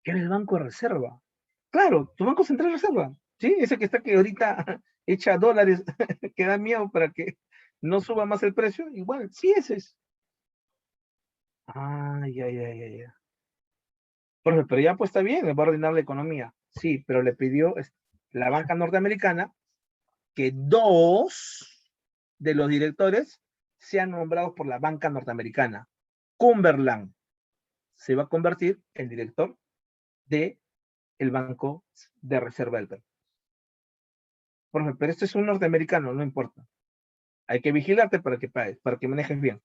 ¿Qué es el Banco de Reserva? Claro, tu Banco Central de Reserva. ¿Sí? Ese que está que ahorita echa dólares, que da miedo para que no suba más el precio. Igual, sí, ese es. Ah, ya. Profe, pero ya pues está bien, le va a ordenar la economía. Sí, pero le pidió la banca norteamericana que 2 de los directores sean nombrados por la banca norteamericana. Cumberland se va a convertir en director de el Banco de Reserva del Perú. Profe, pero este es un norteamericano, no importa. Hay que vigilarte para que pagues, para que manejes bien.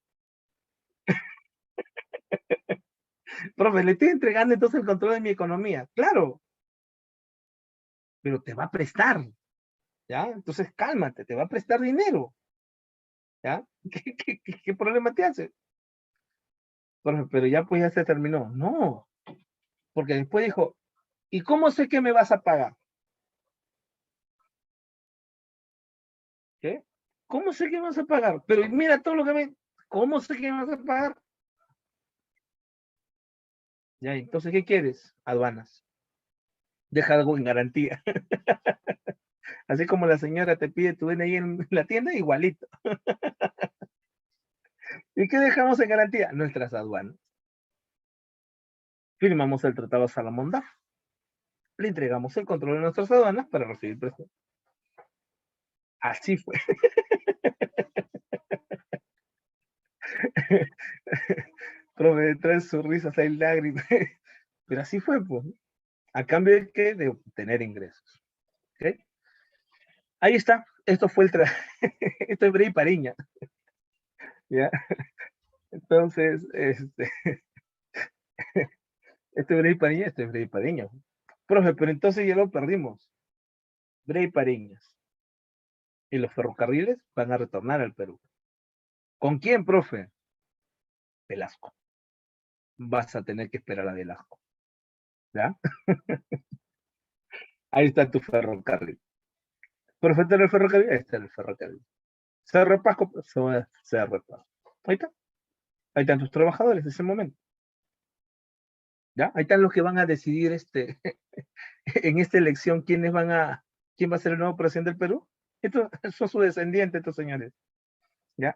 Profe, le estoy entregando entonces el control de mi economía. Claro, pero te va a prestar, ¿ya? Entonces cálmate, te va a prestar dinero, ¿ya? ¿Qué problema te hace? Profe, pero ya pues ya se terminó. No, porque después dijo, ¿y cómo sé que me vas a pagar? ¿Qué? ¿Cómo sé que me vas a pagar? Pero mira todo lo que me... ¿Cómo sé que me vas a pagar? Ya, entonces, ¿qué quieres? Aduanas. Deja algo en garantía. Así como la señora te pide tu DNI en la tienda, igualito. ¿Y qué dejamos en garantía? Nuestras aduanas. Firmamos el Tratado Salomón-Daf. Le entregamos el control de nuestras aduanas para recibir presión. Así fue. Profe, detrás de sus risas hay lágrimas. Pero así fue, pues. ¿A cambio de qué? De obtener ingresos. ¿Okay? Ahí está. Esto fue el esto es Bray Pariña. ¿Ya? Entonces, este Bray Pariña, este es Bray Pariña. Profe, pero entonces ya lo perdimos. Bray Pariñas. Y los ferrocarriles van a retornar al Perú. ¿Con quién, profe? Velasco. Vas a tener que esperar a Velasco. ¿Ya? Ahí está tu ferrocarril. Profe, ¿está el ferrocarril? Ahí está el ferrocarril. Cerro Pasco, Cerro Pasco. Ahí está. Ahí están tus trabajadores en ese momento. ¿Ya? Ahí están los que van a decidir en esta elección quién va a ser el nuevo presidente del Perú. Estos son sus descendientes, estos señores. ¿Ya?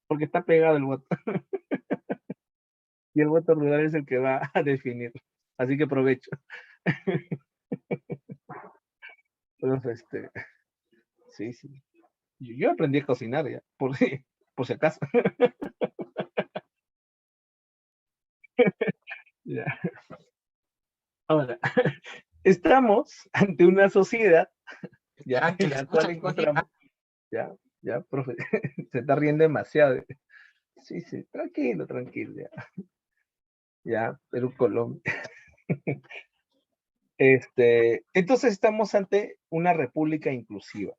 Porque está pegado el voto. Y el voto rural es el que va a definir. Así que aprovecho. Entonces, sí. Yo aprendí a cocinar ya, por si acaso. Ya. Ahora, estamos ante una sociedad ya en la cual encontramos, ya, profe, se está riendo demasiado. Sí, tranquilo, ya, Perú, Colombia. Entonces estamos ante una república inclusiva.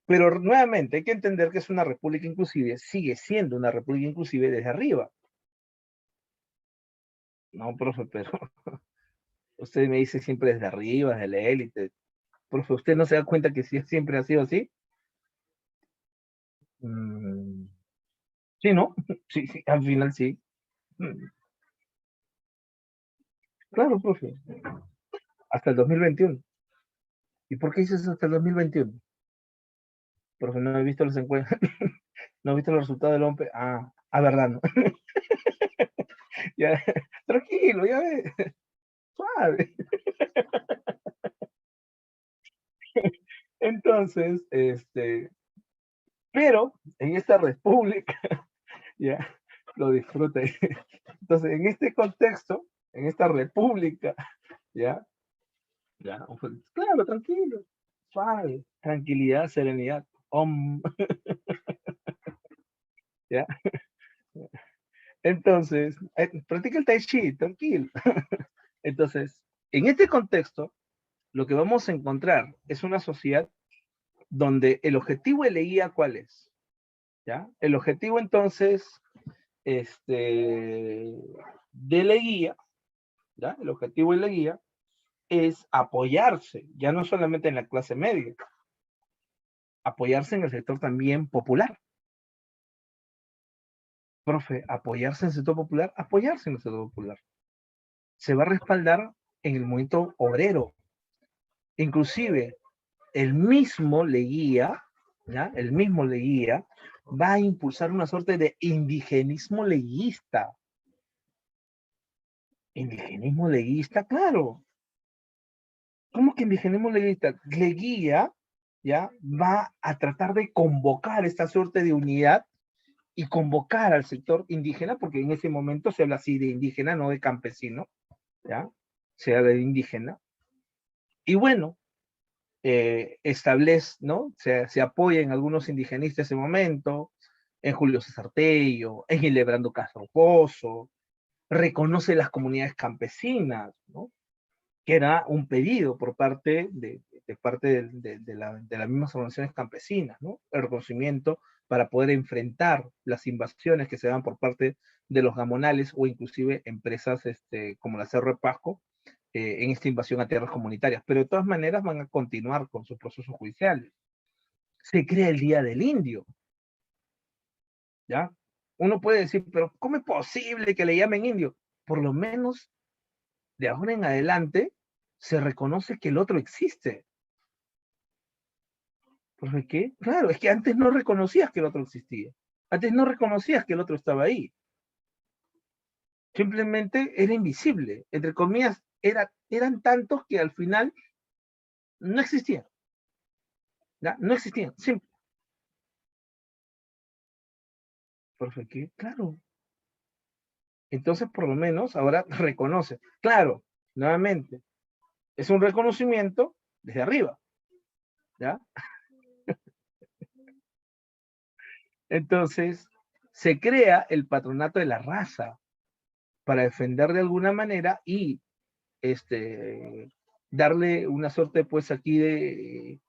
Pero nuevamente hay que entender que es una república inclusive, sigue siendo una república inclusive desde arriba. No, profe, pero usted me dice siempre desde arriba, desde la élite. Profe, ¿usted no se da cuenta que siempre ha sido así? Mm, sí, ¿no? Sí, al final sí. Mm, claro, profe. Hasta el 2021. ¿Y por qué dices hasta el 2021? Profe, no he visto los encuentros, no he visto los resultados del OMPE. Verdad, ¿no? Ya, tranquilo, ya ve, suave. Entonces, pero en esta república, ya, lo disfrute. Entonces, en este contexto, en esta república, ya, claro, tranquilo, suave, tranquilidad, serenidad, ya. Entonces, practica el tai chi, tranquilo. Entonces, en este contexto, lo que vamos a encontrar es una sociedad donde el objetivo de la guía, ¿cuál es? ¿Ya? El objetivo entonces, de la guía, ¿ya? El objetivo de la guía es apoyarse, ya no solamente en la clase media, apoyarse en el sector también popular. Profe, apoyarse en el sector popular, apoyarse en el sector popular. Se va a respaldar en el movimiento obrero. Inclusive, el mismo Leguía, ¿ya? El mismo Leguía va a impulsar una suerte de indigenismo leguista. Indigenismo leguista, claro. ¿Cómo que indigenismo leguista? Leguía, ¿ya? Va a tratar de convocar esta suerte de unidad y convocar al sector indígena, porque en ese momento se habla así de indígena, no de campesino, ¿ya? Se habla de indígena. Y bueno, establece, ¿no? Se apoya en algunos indigenistas en ese momento, en Julio César Tello, en Hildebrando Castro Pozo, reconoce las comunidades campesinas, ¿no? Que era un pedido por parte de las mismas organizaciones campesinas, ¿no? El reconocimiento para poder enfrentar las invasiones que se dan por parte de los gamonales o inclusive empresas como la Cerro de Pasco en esta invasión a tierras comunitarias. Pero de todas maneras van a continuar con sus procesos judiciales. Se crea el Día del Indio, ¿ya? Uno puede decir, pero ¿cómo es posible que le llamen indio? Por lo menos de ahora en adelante se reconoce que el otro existe. ¿Por qué? Claro, es que antes no reconocías que el otro existía. Antes no reconocías que el otro estaba ahí. Simplemente era invisible. Entre comillas, eran tantos que al final no existían. ¿Ya? No existían. Simple. ¿Por qué? Claro. Entonces, por lo menos, ahora reconoce. Claro, nuevamente, es un reconocimiento desde arriba. ¿Ya? Entonces, se crea el patronato de la raza para defender de alguna manera y darle una suerte, pues, aquí de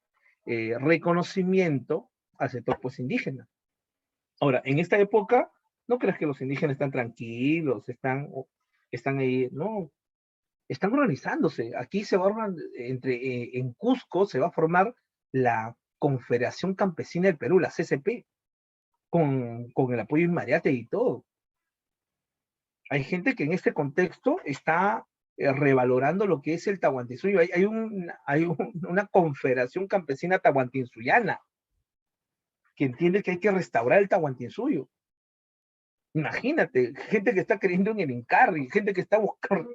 reconocimiento al sector, pues, indígena. Ahora, en esta época, no crees que los indígenas están tranquilos, están ahí, no, están organizándose. Aquí se va a en Cusco se va a formar la Confederación Campesina del Perú, la CCP, con el apoyo inmediato y todo. Hay gente que en este contexto está revalorando lo que es el Tahuantinsuyo. Una confederación campesina tahuantinsuyana que entiende que hay que restaurar el Tahuantinsuyo. Imagínate, gente que está creyendo en el Incarri, gente que está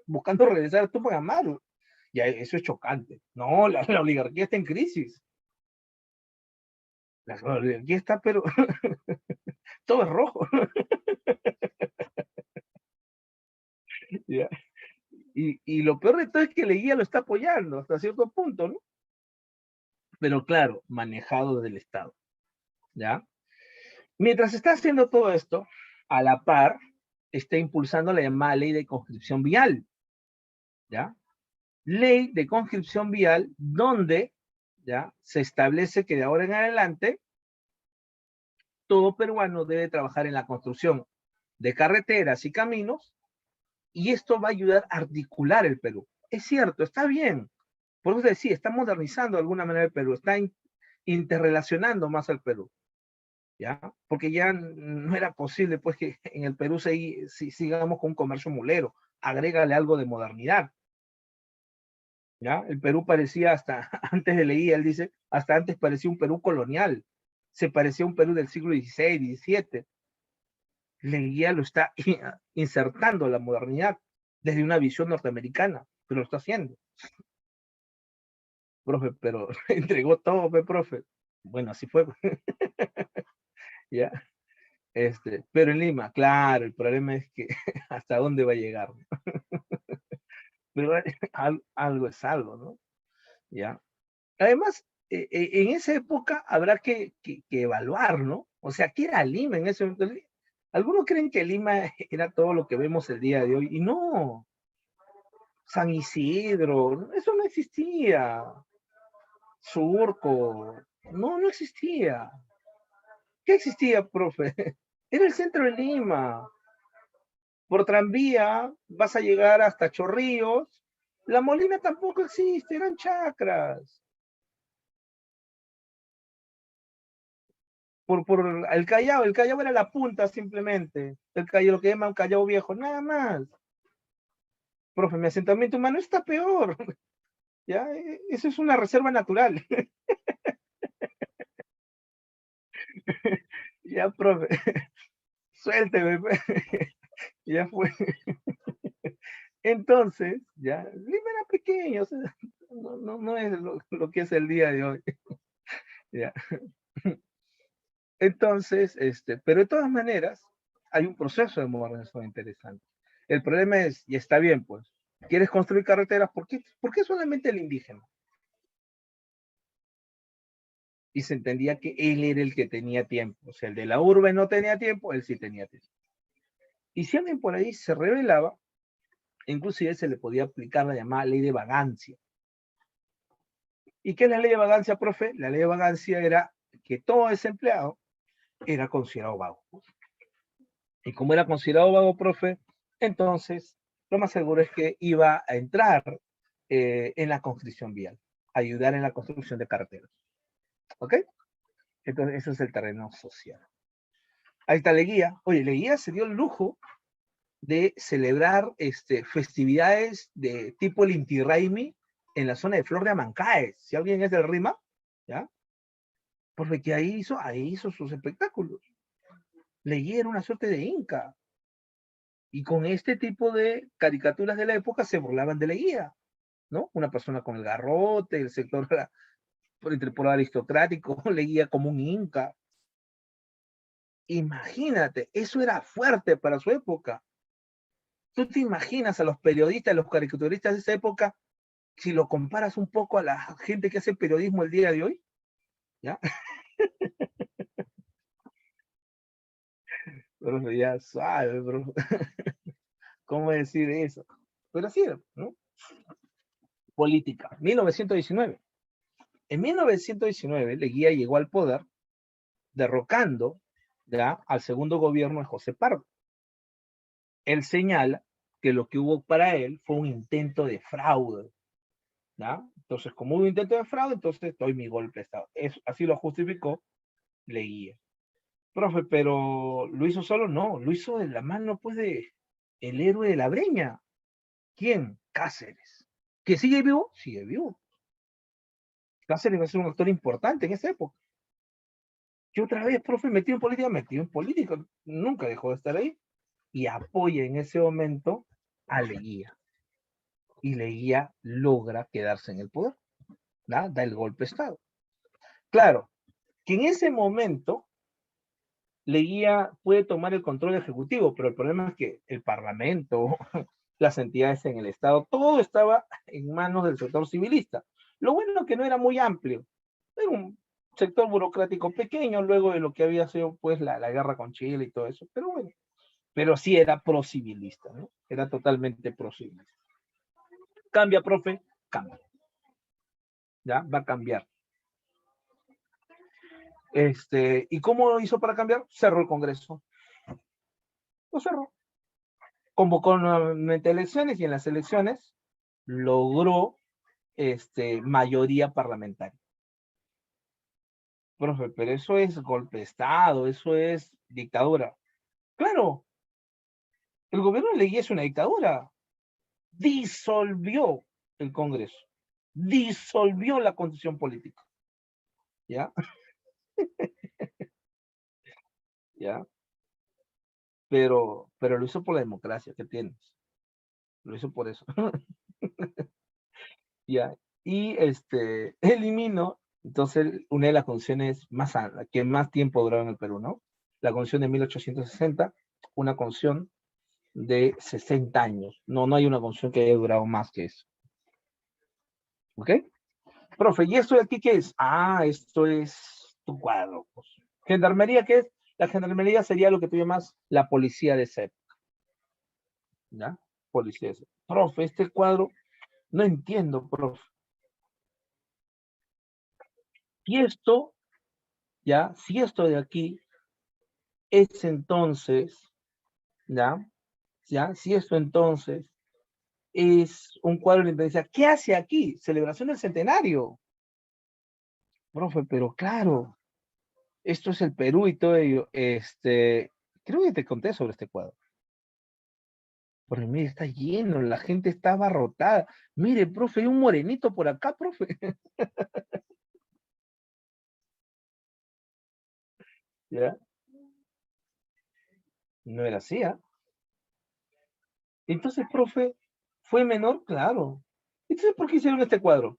buscando regresar a Tupac Amaru. Ya, eso es chocante. No, la oligarquía está en crisis. La oligarquía está, pero todo es rojo. ¿Ya? Y lo peor de todo es que Leguía lo está apoyando hasta cierto punto, ¿no? Pero claro, manejado del Estado, ¿ya? Mientras está haciendo todo esto, a la par, está impulsando la llamada ley de conscripción vial, ¿ya? Ley de conscripción vial donde, ¿ya? Se establece que de ahora en adelante, todo peruano debe trabajar en la construcción de carreteras y caminos, y esto va a ayudar a articular el Perú. Es cierto, está bien. Por eso decía, está modernizando de alguna manera el Perú, está interrelacionando más al Perú. ¿Ya? Porque ya no era posible pues que en el Perú sigamos con un comercio mulero, agrégale algo de modernidad, ¿ya? El Perú parecía hasta, antes de Leguía, él dice, hasta antes parecía un Perú colonial, se parecía a un Perú del siglo XVI, XVII. Leguía lo está insertando la modernidad desde una visión norteamericana, pero lo está haciendo. Profe, pero entregó todo, profe. Bueno, así fue. ¿Ya? Pero en Lima, claro, el problema es que hasta dónde va a llegar. Pero algo es algo, ¿no? ¿Ya? Además, en esa época habrá que evaluar, ¿no? O sea, ¿qué era Lima en ese momento? Algunos creen que Lima era todo lo que vemos el día de hoy, y no. San Isidro, eso no existía. Surco, no existía. ¿Qué existía, profe? Era el centro de Lima. Por tranvía vas a llegar hasta Chorrillos, La Molina tampoco existe, eran chacras. Por el Callao era la punta simplemente. El Callao, lo que llaman Callao Viejo, nada más. Profe, mi asentamiento humano está peor. ¿Ya? Eso es una reserva natural. Ya, profe, suélteme. Ya fue. Entonces, ya, Lima era pequeño, o sea, no es lo que es el día de hoy. Ya. Entonces, pero de todas maneras, hay un proceso de modernización interesante. El problema es, y está bien, pues, ¿quieres construir carreteras? ¿Por qué solamente el indígena? Y se entendía que él era el que tenía tiempo. O sea, el de la urbe no tenía tiempo, él sí tenía tiempo. Y si alguien por ahí se rebelaba, inclusive se le podía aplicar la llamada ley de vagancia. ¿Y qué es la ley de vagancia, profe? La ley de vagancia era que todo desempleado era considerado vago. Y como era considerado vago, profe, entonces lo más seguro es que iba a entrar en la construcción vial, ayudar en la construcción de carreteras. ¿Ok? Entonces, eso es el terreno social. Ahí está Leguía. Oye, Leguía se dio el lujo de celebrar festividades de tipo el Inti Raymi en la zona de Flor de Amancaes. Si alguien es del Rima, ¿ya? Porque ahí hizo sus espectáculos. Leguía era una suerte de inca. Y con este tipo de caricaturas de la época se burlaban de Leguía, ¿no? Una persona con el garrote, el sector por aristocrático, Leguía como un inca. Imagínate, eso era fuerte para su época. ¿Tú te imaginas a los periodistas, a los caricaturistas de esa época, si lo comparas un poco a la gente que hace periodismo el día de hoy? ¿Ya? Pero ya suave, bro. ¿Cómo decir eso? Pero así era, ¿no? Política, 1919. En 1919, Leguía llegó al poder derrocando, ¿ya?, al segundo gobierno de José Pardo. Él señala que lo que hubo para él fue un intento de fraude, ¿ya? Entonces, como hubo un intento de fraude, entonces doy mi golpe de Estado. Así lo justificó Leguía. Profe, pero ¿lo hizo solo? No, lo hizo de la mano, pues, de el héroe de la Breña. ¿Quién? Cáceres. ¿Que sigue vivo? Sigue vivo. Cáceres va a ser un actor importante en esa época. Y otra vez, profe, metido en política, nunca dejó de estar ahí. Y apoya en ese momento a Leguía. Y Leguía logra quedarse en el poder, ¿no? Da el golpe de Estado. Claro, que en ese momento Leguía puede tomar el control ejecutivo, pero el problema es que el Parlamento, las entidades en el Estado, todo estaba en manos del sector civilista. Lo bueno es que no era muy amplio, era un sector burocrático pequeño, luego de lo que había sido pues la guerra con Chile y todo eso, pero bueno, pero sí era pro-civilista, ¿no? Era totalmente pro-civilista. Cambia, profe, cambia, ¿ya? Va a cambiar. ¿Y cómo lo hizo para cambiar? Cerró el Congreso. Lo cerró. Convocó nuevamente elecciones y en las elecciones logró mayoría parlamentaria. Profe, pero eso es golpe de Estado, eso es dictadura. Claro, el gobierno de Leguía es una dictadura. Disolvió el Congreso, disolvió la constitución política. ¿Ya? ¿Ya? Pero lo hizo por la democracia que tienes. Lo hizo por eso. ¿Ya? Y eliminó, entonces, una de las constituciones que más tiempo duraron en el Perú, ¿no? La constitución de 1860, una constitución de 60 años. No hay una constitución que haya durado más que eso. ¿Ok? Profe, ¿y esto de aquí qué es? Ah, esto es tu cuadro. Pues. ¿Gendarmería qué es? La gendarmería sería lo que tú llamas la policía de esa época. ¿Ya? Policía de esa época. Profe, este cuadro, no entiendo, profe. Y esto, ¿ya? Si esto de aquí es entonces, ¿ya? ¿Ya? Si esto entonces es un cuadro de la independencia. ¿Qué hace aquí? Celebración del centenario. Profe, pero claro, esto es el Perú y todo ello. Creo que te conté sobre este cuadro. Porque mire, está lleno, la gente está abarrotada. Mire, profe, hay un morenito por acá, profe. ¿Ya? No era así, ¿ah? Entonces, profe, ¿fue menor? Claro. Entonces, ¿por qué hicieron este cuadro?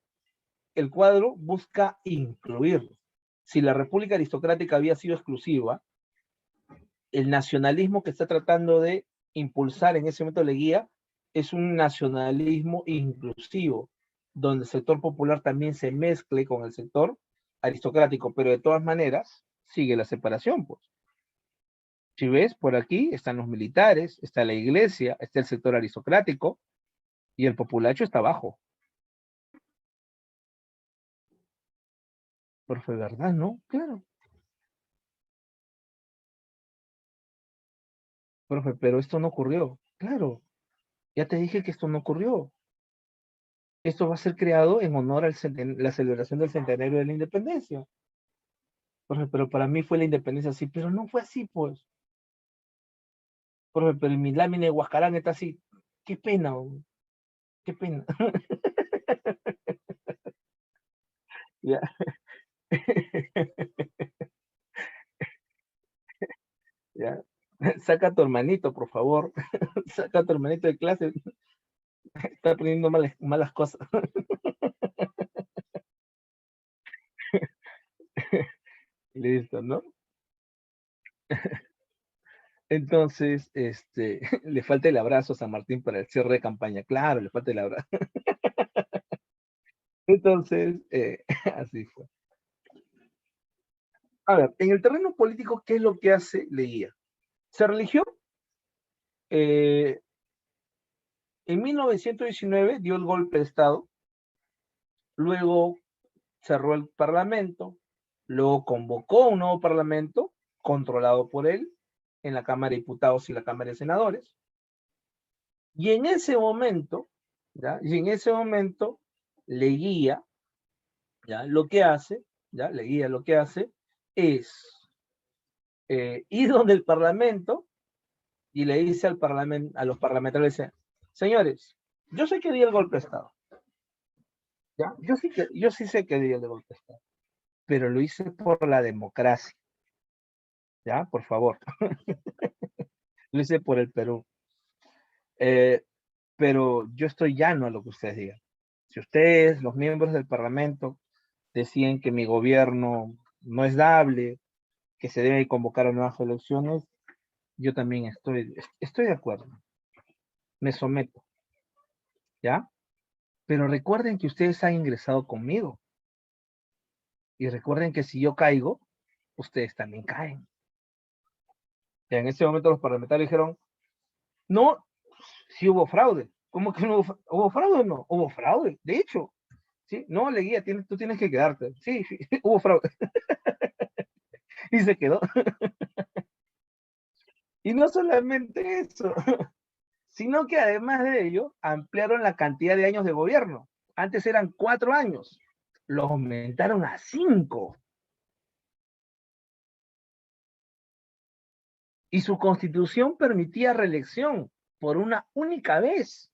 El cuadro busca incluir. Si la República Aristocrática había sido exclusiva, el nacionalismo que está tratando de impulsar en ese momento Leguía es un nacionalismo inclusivo, donde el sector popular también se mezcle con el sector aristocrático, pero de todas maneras sigue la separación, pues. Si ves, por aquí están los militares, está la iglesia, está el sector aristocrático y el populacho está abajo. Pero fue verdad, ¿no? Claro. Profe, pero esto no ocurrió. Claro, ya te dije que esto no ocurrió. Esto va a ser creado en honor a la celebración del centenario de la independencia. Profe, pero para mí fue la independencia así, pero no fue así, pues. Profe, pero mi lámina de Huascarán está así. Qué pena, oh, qué pena. Ya. Ya. Saca a tu hermanito, por favor. Saca a tu hermanito de clase. Está aprendiendo malas cosas. Y listo, ¿no? Entonces, le falta el abrazo a San Martín para el cierre de campaña. Claro, le falta el abrazo. Entonces, así fue. A ver, en el terreno político, ¿qué es lo que hace Leguía? Se religió, eh, en 1919 dio el golpe de Estado, luego cerró el Parlamento, luego convocó un nuevo Parlamento controlado por él en la Cámara de Diputados y la Cámara de Senadores, y en ese momento, ¿ya? Y en ese momento, Leguía, ¿ya? Lo que hace, ¿ya? Leguía lo que hace es ir donde el Parlamento y le dice a los parlamentarios, dice, señores, yo sé que di el golpe de Estado, ¿ya? Yo sí sé que di el golpe de Estado, pero lo hice por la democracia, ¿ya? Por favor, lo hice por el Perú. Eh, pero yo estoy llano a lo que ustedes digan. Si ustedes, los miembros del Parlamento, deciden que mi gobierno no es dable, que se debe convocar a nuevas elecciones, yo también estoy de acuerdo, me someto, ¿ya? Pero recuerden que ustedes han ingresado conmigo y recuerden que si yo caigo, ustedes también caen. Y en ese momento los parlamentarios dijeron, no, si hubo fraude. ¿Cómo que no hubo fraude? No, hubo fraude, de hecho. Sí, no, Leguía, tú tienes que quedarte. Sí, sí, hubo fraude. Y se quedó. Y no solamente eso, sino que además de ello, ampliaron la cantidad de años de gobierno. Antes eran 4 años, los aumentaron a 5. Y su constitución permitía reelección por una única vez.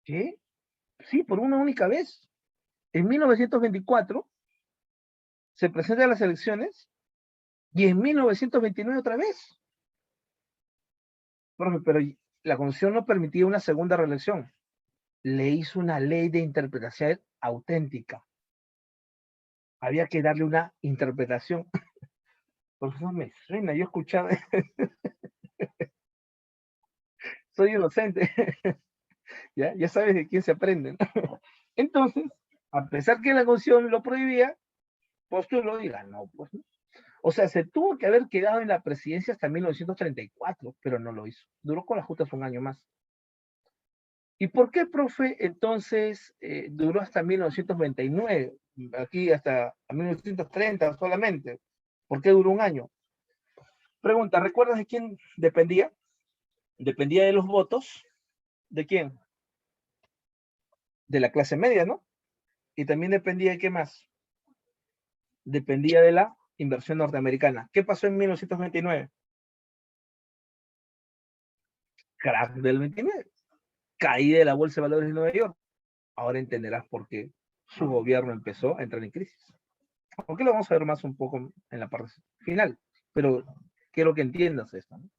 ¿Qué? Sí, por una única vez. En 1924 se presentan las elecciones y en 1929 otra vez. Profe, pero la constitución no permitía una segunda reelección. Le hizo una ley de interpretación auténtica. Había que darle una interpretación. Por eso me suena, yo escuchaba, soy inocente, ya sabes de quién se aprende, ¿no? Entonces, a pesar que la constitución lo prohibía, postuló y ganó, pues, ¿no? O sea, se tuvo que haber quedado en la presidencia hasta 1934, pero no lo hizo. Duró con las justas un año más. ¿Y por qué, profe, entonces duró hasta 1929? Aquí hasta 1930 solamente. ¿Por qué duró un año? Pregunta, ¿recuerdas de quién dependía? dependía de los votos, ¿de quién? De la clase media, ¿no? Y también dependía de qué más. Dependía de la inversión norteamericana. ¿Qué pasó en 1929? Crack del 29. Caída de la Bolsa de Valores de Nueva York. Ahora entenderás por qué su gobierno empezó a entrar en crisis. Aunque lo vamos a ver más un poco en la parte final. Pero quiero que entiendas esto, ¿no?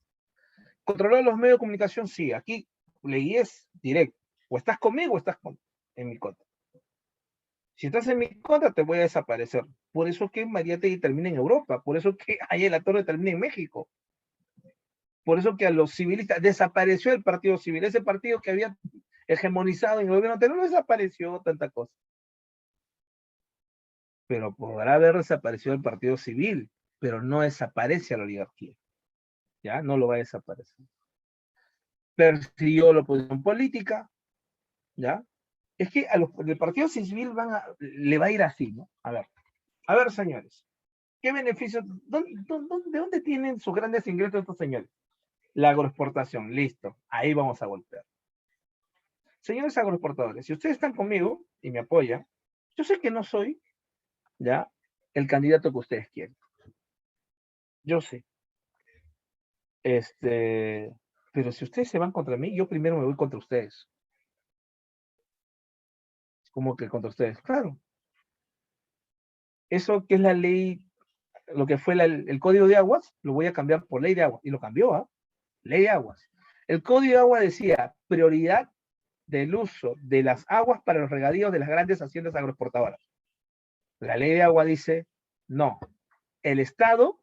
Controlar los medios de comunicación, sí. Aquí leí es directo. O estás conmigo o estás en mi contra. Si estás en mi contra, te voy a desaparecer. Por eso que Mariátegui termina en Europa. Por eso que Ayala Torre termina en México. Por eso que a los civilistas desapareció el partido civil. Ese partido que había hegemonizado en el gobierno anterior no desapareció tanta cosa. Pero podrá haber desaparecido el partido civil, pero no desaparece a la oligarquía. ¿Ya? No lo va a desaparecer. Persiguió la oposición política, ¿ya? Es que a los del partido civil le va a ir así, ¿no? A ver, señores, ¿qué beneficios, de dónde tienen sus grandes ingresos estos señores? La agroexportación, listo, ahí vamos a golpear. Señores agroexportadores, si ustedes están conmigo y me apoyan, yo sé que no soy, ¿ya? El candidato que ustedes quieren. Yo sé. Pero si ustedes se van contra mí, yo primero me voy contra ustedes. ¿Cómo que contra ustedes? Claro. Eso que es la ley, lo que fue el código de aguas, lo voy a cambiar por ley de aguas. Y lo cambió, ¿ah? Ley de aguas. El código de aguas decía prioridad del uso de las aguas para los regadíos de las grandes haciendas agroexportadoras. La ley de agua dice, no, el Estado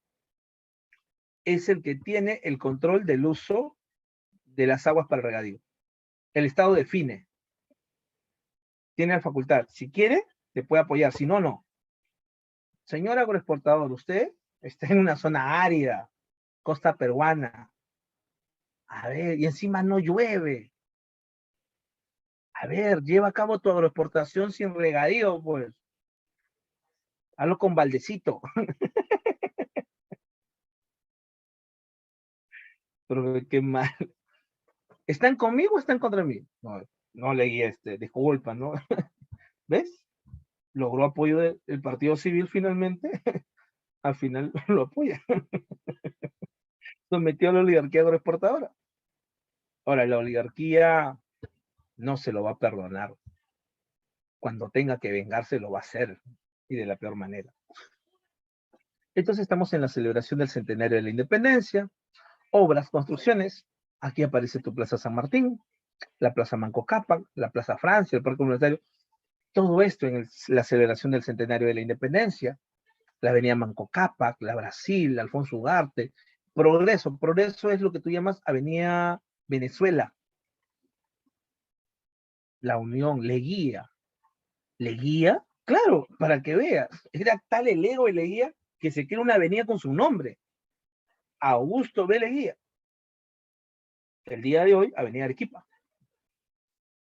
es el que tiene el control del uso de las aguas para el regadío. El Estado define, tiene la facultad. Si quiere, te puede apoyar, si no, no. Señor agroexportador, usted está en una zona árida, costa peruana. A ver, y encima no llueve. A ver, lleva a cabo tu agroexportación sin regadío, pues. Hazlo con baldecito. Pero qué mal. ¿Están conmigo o están contra mí? No, no leí disculpa, ¿no? ¿Ves? Logró apoyo del Partido Civil finalmente. Al final lo apoya. Sometió a la oligarquía agroexportadora. Ahora, la oligarquía no se lo va a perdonar. Cuando tenga que vengarse, lo va a hacer. Y de la peor manera. Entonces estamos en la celebración del centenario de la independencia. Obras, construcciones. Aquí aparece tu Plaza San Martín, la Plaza Manco Cápac, la Plaza Francia, el Parque Universitario. Todo esto en la celebración del centenario de la independencia. La Avenida Manco Cápac, la Brasil, la Alfonso Ugarte. Progreso. Progreso es lo que tú llamas Avenida Venezuela. La Unión, Leguía. Leguía, claro, para que veas. Era tal el ego de Leguía que se crea una avenida con su nombre. Augusto B. Leguía. El día de hoy, Avenida Arequipa.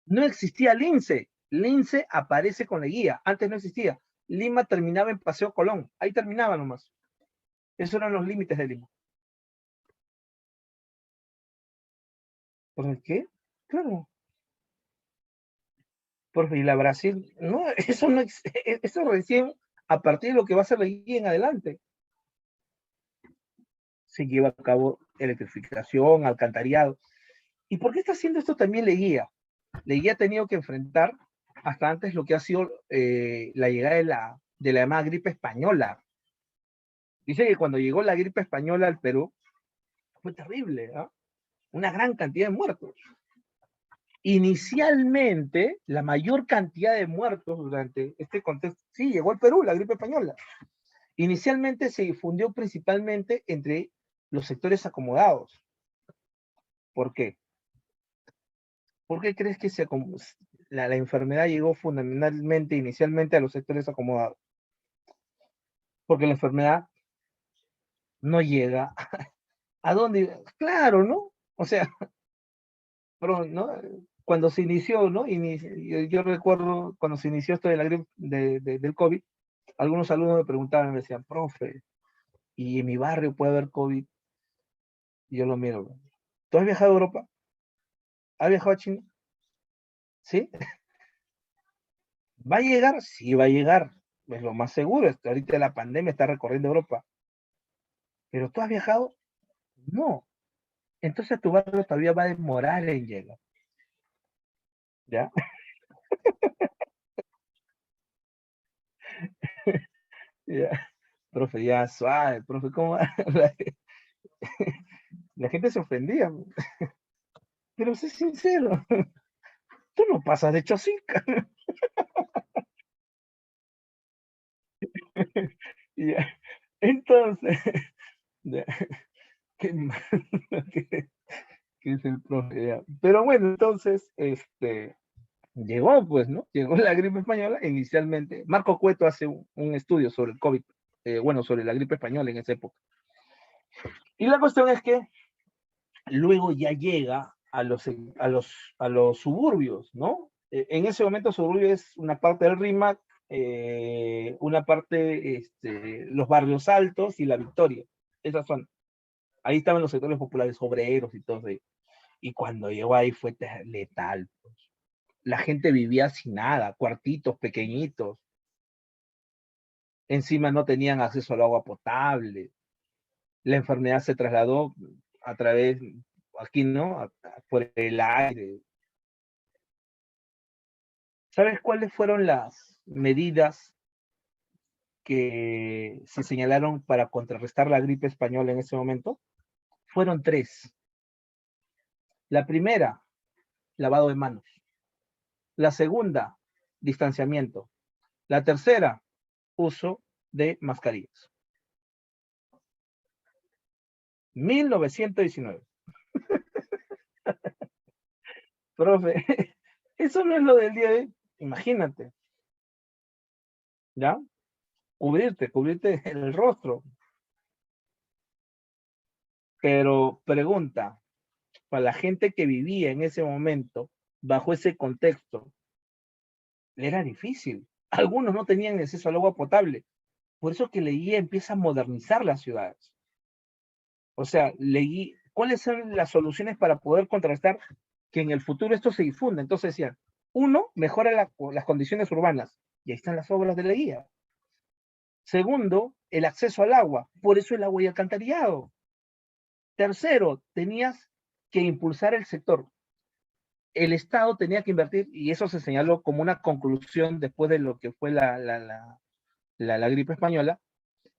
No existía Lince. Lince aparece con Leguía. Antes no existía. Lima terminaba en Paseo Colón. Ahí terminaba nomás. Esos eran los límites de Lima. ¿Por qué? Claro. Y la Brasil, no, eso no, eso recién a partir de lo que va a ser Leguía en adelante. Se lleva a cabo electrificación, alcantarillado. ¿Y por qué está haciendo esto también Leguía? Leguía ha tenido que enfrentar hasta antes lo que ha sido la llegada de la llamada gripe española. Dice que cuando llegó la gripe española al Perú, fue terrible, ¿eh? Una gran cantidad de muertos. Inicialmente, la mayor cantidad de muertos durante este contexto, sí, llegó al Perú, la gripe española. Inicialmente se difundió principalmente entre los sectores acomodados. ¿Por qué? ¿Por qué crees que la enfermedad llegó fundamentalmente, inicialmente a los sectores acomodados? Porque la enfermedad no llega a dónde, claro, ¿no? O sea, pero, ¿no? Cuando se inició, ¿no? Yo recuerdo cuando se inició esto de la gripe del COVID, algunos alumnos me preguntaban, me decían, profe, ¿y en mi barrio puede haber COVID? Y yo lo miro, ¿Tú has viajado a Europa? ¿Has viajado a China? ¿Sí? ¿Va a llegar? Sí, va a llegar. Es lo más seguro. Ahorita la pandemia está recorriendo Europa. ¿Pero tú has viajado? No. Entonces tu barrio todavía va a demorar en llegar. ¿Ya? Ya. Profe, ya suave, profe, ¿cómo va? La gente se ofendía. Pero sé sincero, tú no pasas de chocica. Ya. Entonces, ya, qué mal, que, que es el profe, ya. Pero bueno, entonces, llegó, pues, ¿no? Llegó la gripe española inicialmente. Marco Cueto hace un estudio sobre el COVID, bueno, sobre la gripe española en esa época. Y la cuestión es que luego ya llega a los suburbios, ¿no? En ese momento suburbio es una parte del RIMAC, una parte, los barrios altos y la Victoria, esas son. Ahí estaban los sectores populares, obreros y todo eso. Y cuando llegó ahí fue letal. Pues. La gente vivía sin nada, cuartitos pequeñitos. Encima no tenían acceso al agua potable. La enfermedad se trasladó a través, aquí, ¿no? Por el aire. ¿Sabes cuáles fueron las medidas que se señalaron para contrarrestar la gripe española en ese momento? Fueron tres. La primera, lavado de manos. La segunda, distanciamiento. La tercera, uso de mascarillas. 1919. Profe, eso no es lo del día de hoy. Imagínate, ¿ya? Cubrirte el rostro. Pero pregunta, para la gente que vivía en ese momento, bajo ese contexto, era difícil. Algunos no tenían acceso al agua potable. Por eso que Leguía empieza a modernizar las ciudades. O sea, Leguía, ¿cuáles son las soluciones para poder contrastar que en el futuro esto se difunda? Entonces decían, uno, mejora las condiciones urbanas. Y ahí están las obras de Leguía. Segundo, el acceso al agua. Por eso el agua y alcantarillado. Tercero, tenías que impulsar el sector. El Estado tenía que invertir, y eso se señaló como una conclusión después de lo que fue la gripe española.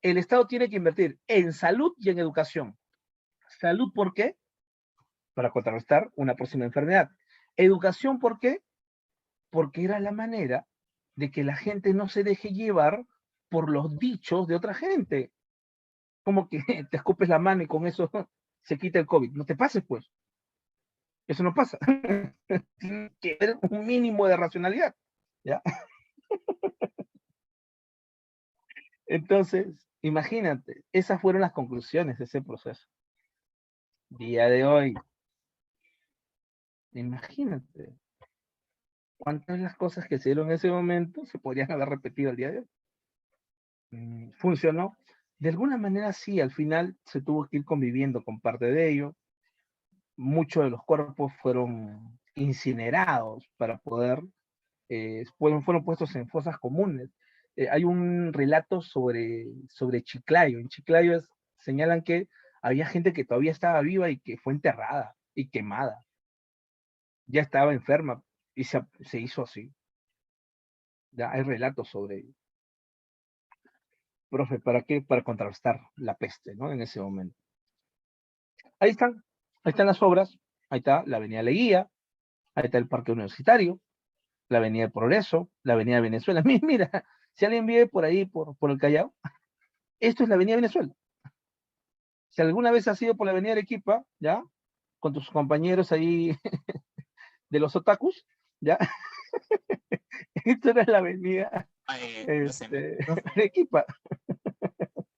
El Estado tiene que invertir en salud y en educación. Salud, ¿por qué? Para contrarrestar una próxima enfermedad. Educación, ¿por qué? Porque era la manera de que la gente no se deje llevar por los dichos de otra gente. Como que te escupes la mano y con eso se quita el COVID. No te pases, pues. Eso no pasa. Tiene que haber un mínimo de racionalidad. ¿Ya? Entonces, imagínate, esas fueron las conclusiones de ese proceso. Día de hoy, imagínate cuántas de las cosas que se dieron en ese momento se podrían haber repetido el día de hoy. Funcionó. De alguna manera sí, al final se tuvo que ir conviviendo con parte de ello. Muchos de los cuerpos fueron incinerados para poder, fueron puestos en fosas comunes. Hay un relato sobre Chiclayo. En Chiclayo señalan que había gente que todavía estaba viva y que fue enterrada y quemada. Ya estaba enferma y se hizo así. Ya hay relatos sobre ello. Profe, ¿para qué? Para contrarrestar la peste, ¿no? En ese momento. Ahí están las obras, ahí está la Avenida Leguía, ahí está el Parque Universitario, la Avenida del Progreso, la Avenida Venezuela. Mira, si alguien vive por ahí, por el Callao, esto es la Avenida Venezuela. Si alguna vez has ido por la Avenida Arequipa, ¿ya? Con tus compañeros ahí de los otakus, ¿ya? Esto era la Avenida No se me Arequipa,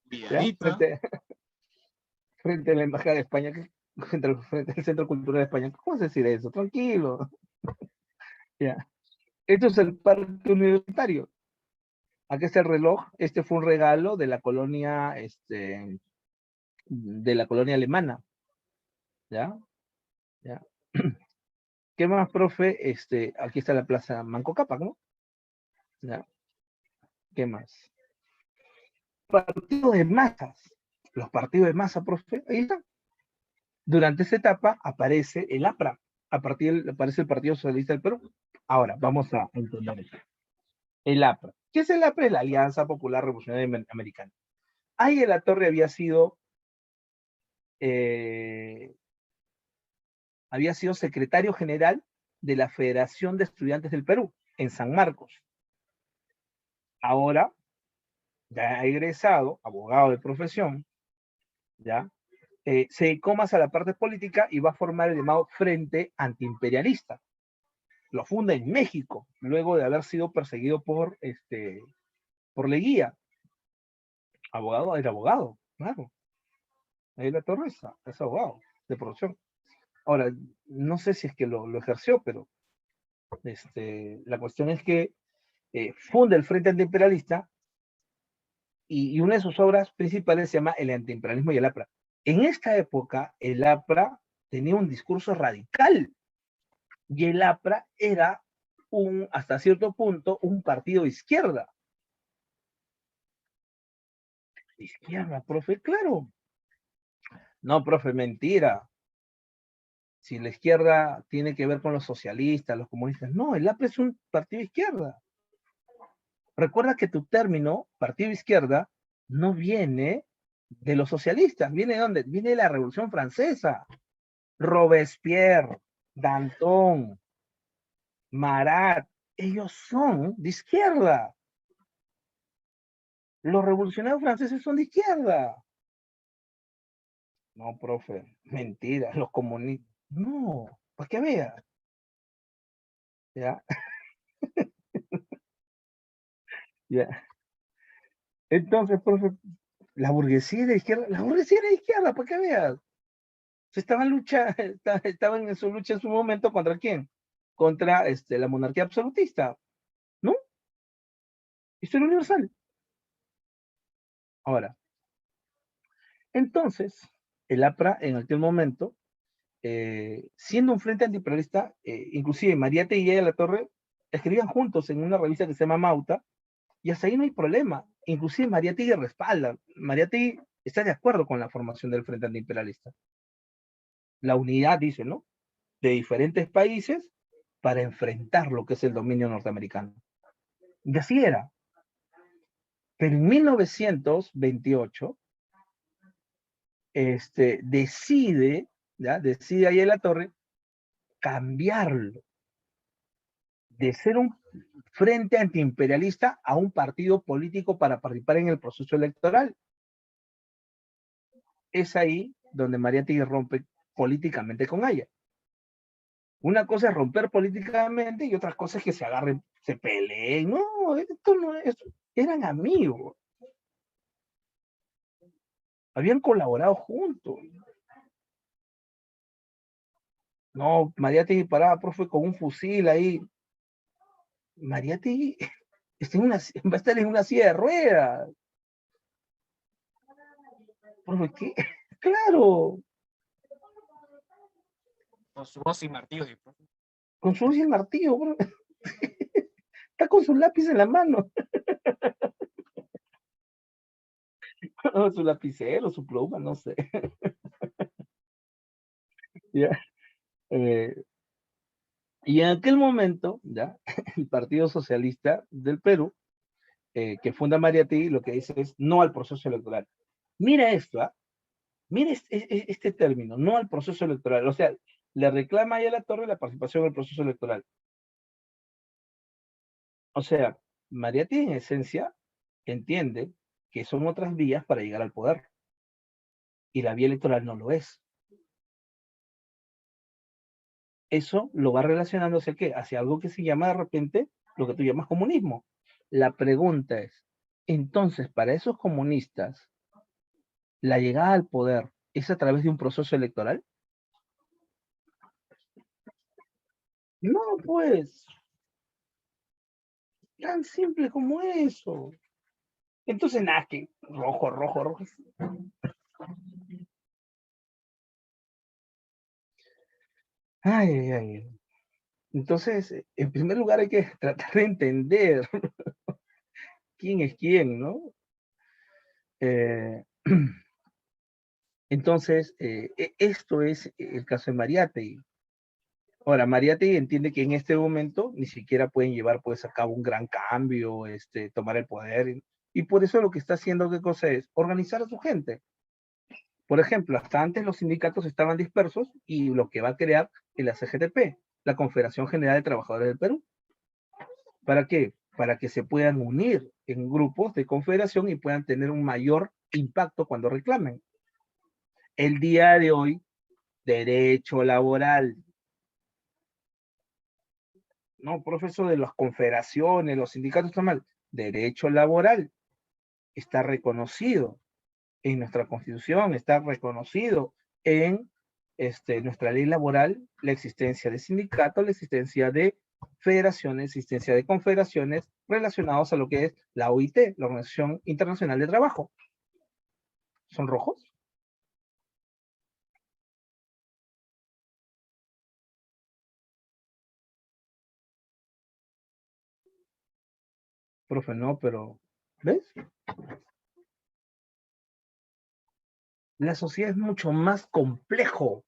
¿ya? cuidadito. Frente a la Embajada de España, frente al Centro Cultural de España. ¿Cómo se decir eso? Tranquilo, ¿ya? Esto es el Parque Universitario. Aquí está el reloj. Este fue un regalo de la colonia alemana, ¿ya? ¿Ya? ¿Qué más, profe? Aquí está la Plaza Manco Cápac, ¿no? ¿Ya? ¿Qué más? Partidos de masas. Los partidos de masa, profe, ahí están. Durante esa etapa aparece el APRA, aparece el Partido Socialista del Perú. Ahora, vamos a entender esto. El APRA. ¿Qué es el APRA? Es la Alianza Popular Revolucionaria Americana. Ahí de la Torre eh, había sido secretario general de la Federación de Estudiantes del Perú, en San Marcos. Ahora, ya ha egresado, abogado de profesión, ¿ya? Se dedicó más a la parte política y va a formar el llamado Frente Antiimperialista. Lo funda en México, luego de haber sido perseguido por Leguía. Abogado, era abogado, claro. Ahí la Torre es abogado de profesión. Ahora, no sé si es que lo ejerció, pero la cuestión es que funda el Frente Antiimperialista y una de sus obras principales se llama El antiimperialismo y el APRA. En esta época, el APRA tenía un discurso radical y el APRA era hasta cierto punto, un partido de izquierda. Izquierda, profe, claro. No, profe, mentira. Si la izquierda tiene que ver con los socialistas, los comunistas, no, el APRA es un partido de izquierda. Recuerda que tu término, partido de izquierda, no viene de los socialistas, ¿viene de dónde? Viene de la Revolución Francesa. Robespierre, Danton, Marat, ellos son de izquierda. Los revolucionarios franceses son de izquierda. No, profe, mentira, los comunistas. No, para que veas. ¿Ya? ¿Ya? Entonces, profe, la burguesía de izquierda, para que veas. Estaban en su lucha en su momento contra quién? Contra la monarquía absolutista, ¿no? Historia universal. Ahora, entonces, el APRA en aquel momento, siendo un frente antiimperialista, inclusive Mariátegui y Ella La Torre escribían juntos en una revista que se llama Mauta, y hasta ahí no hay problema. Inclusive Mariátegui respalda. Mariátegui está de acuerdo con la formación del frente antiimperialista. La unidad, dice, ¿no? De diferentes países para enfrentar lo que es el dominio norteamericano. Y así era. Pero en 1928, decide ahí en La Torre cambiarlo de ser un frente antiimperialista a un partido político para participar en el proceso electoral. Es ahí donde Mariátegui rompe políticamente con ella. Una cosa es romper políticamente y otra cosa es que se agarren, se peleen. No, esto no es. Eran amigos. Habían colaborado juntos. No, Mariátegui paraba, profe, con un fusil ahí. Mariátegui va a estar en una silla de ruedas. Profe, ¿qué? Claro, Con su voz y martillo. con su y el martillo, profe. Está con su lápiz en la mano. Su lapicero, su pluma, no sé. ¿Ya? Y en aquel momento, ¿ya? El Partido Socialista del Perú, que funda Mariátegui, lo que dice es no al proceso electoral. Mira esto, ¿ah? Mira este término, no al proceso electoral. O sea, le reclama ahí a la Torre la participación en el proceso electoral. O sea, Mariátegui en esencia entiende que son otras vías para llegar al poder. Y la vía electoral no lo es. Eso lo va relacionando hacia qué? Hacia algo que se llama de repente lo que tú llamas comunismo. La pregunta es, entonces, para esos comunistas, ¿la llegada al poder es a través de un proceso electoral? No, pues, tan simple como eso. Entonces, nada, que rojo, rojo, rojo. Ay, ay, ay. Entonces, en primer lugar hay que tratar de entender quién es quién, ¿no? Eh, entonces, esto es el caso de Mariátegui. Ahora, Mariátegui entiende que en este momento ni siquiera pueden llevar pues a cabo un gran cambio, tomar el poder, y por eso lo que está haciendo, ¿qué cosa es? Organizar a su gente. Por ejemplo, hasta antes los sindicatos estaban dispersos y lo que va a crear es la CGTP, la Confederación General de Trabajadores del Perú. ¿Para qué? Para que se puedan unir en grupos de confederación y puedan tener un mayor impacto cuando reclamen. El día de hoy, derecho laboral. No, profesor, de las confederaciones, los sindicatos está mal. Derecho laboral está reconocido en nuestra constitución, está reconocido en nuestra ley laboral la existencia de sindicatos, la existencia de federaciones, existencia de confederaciones relacionados a lo que es la OIT, la Organización Internacional de Trabajo. ¿Son rojos? Profe, no, pero ¿ves? La sociedad es mucho más complejo.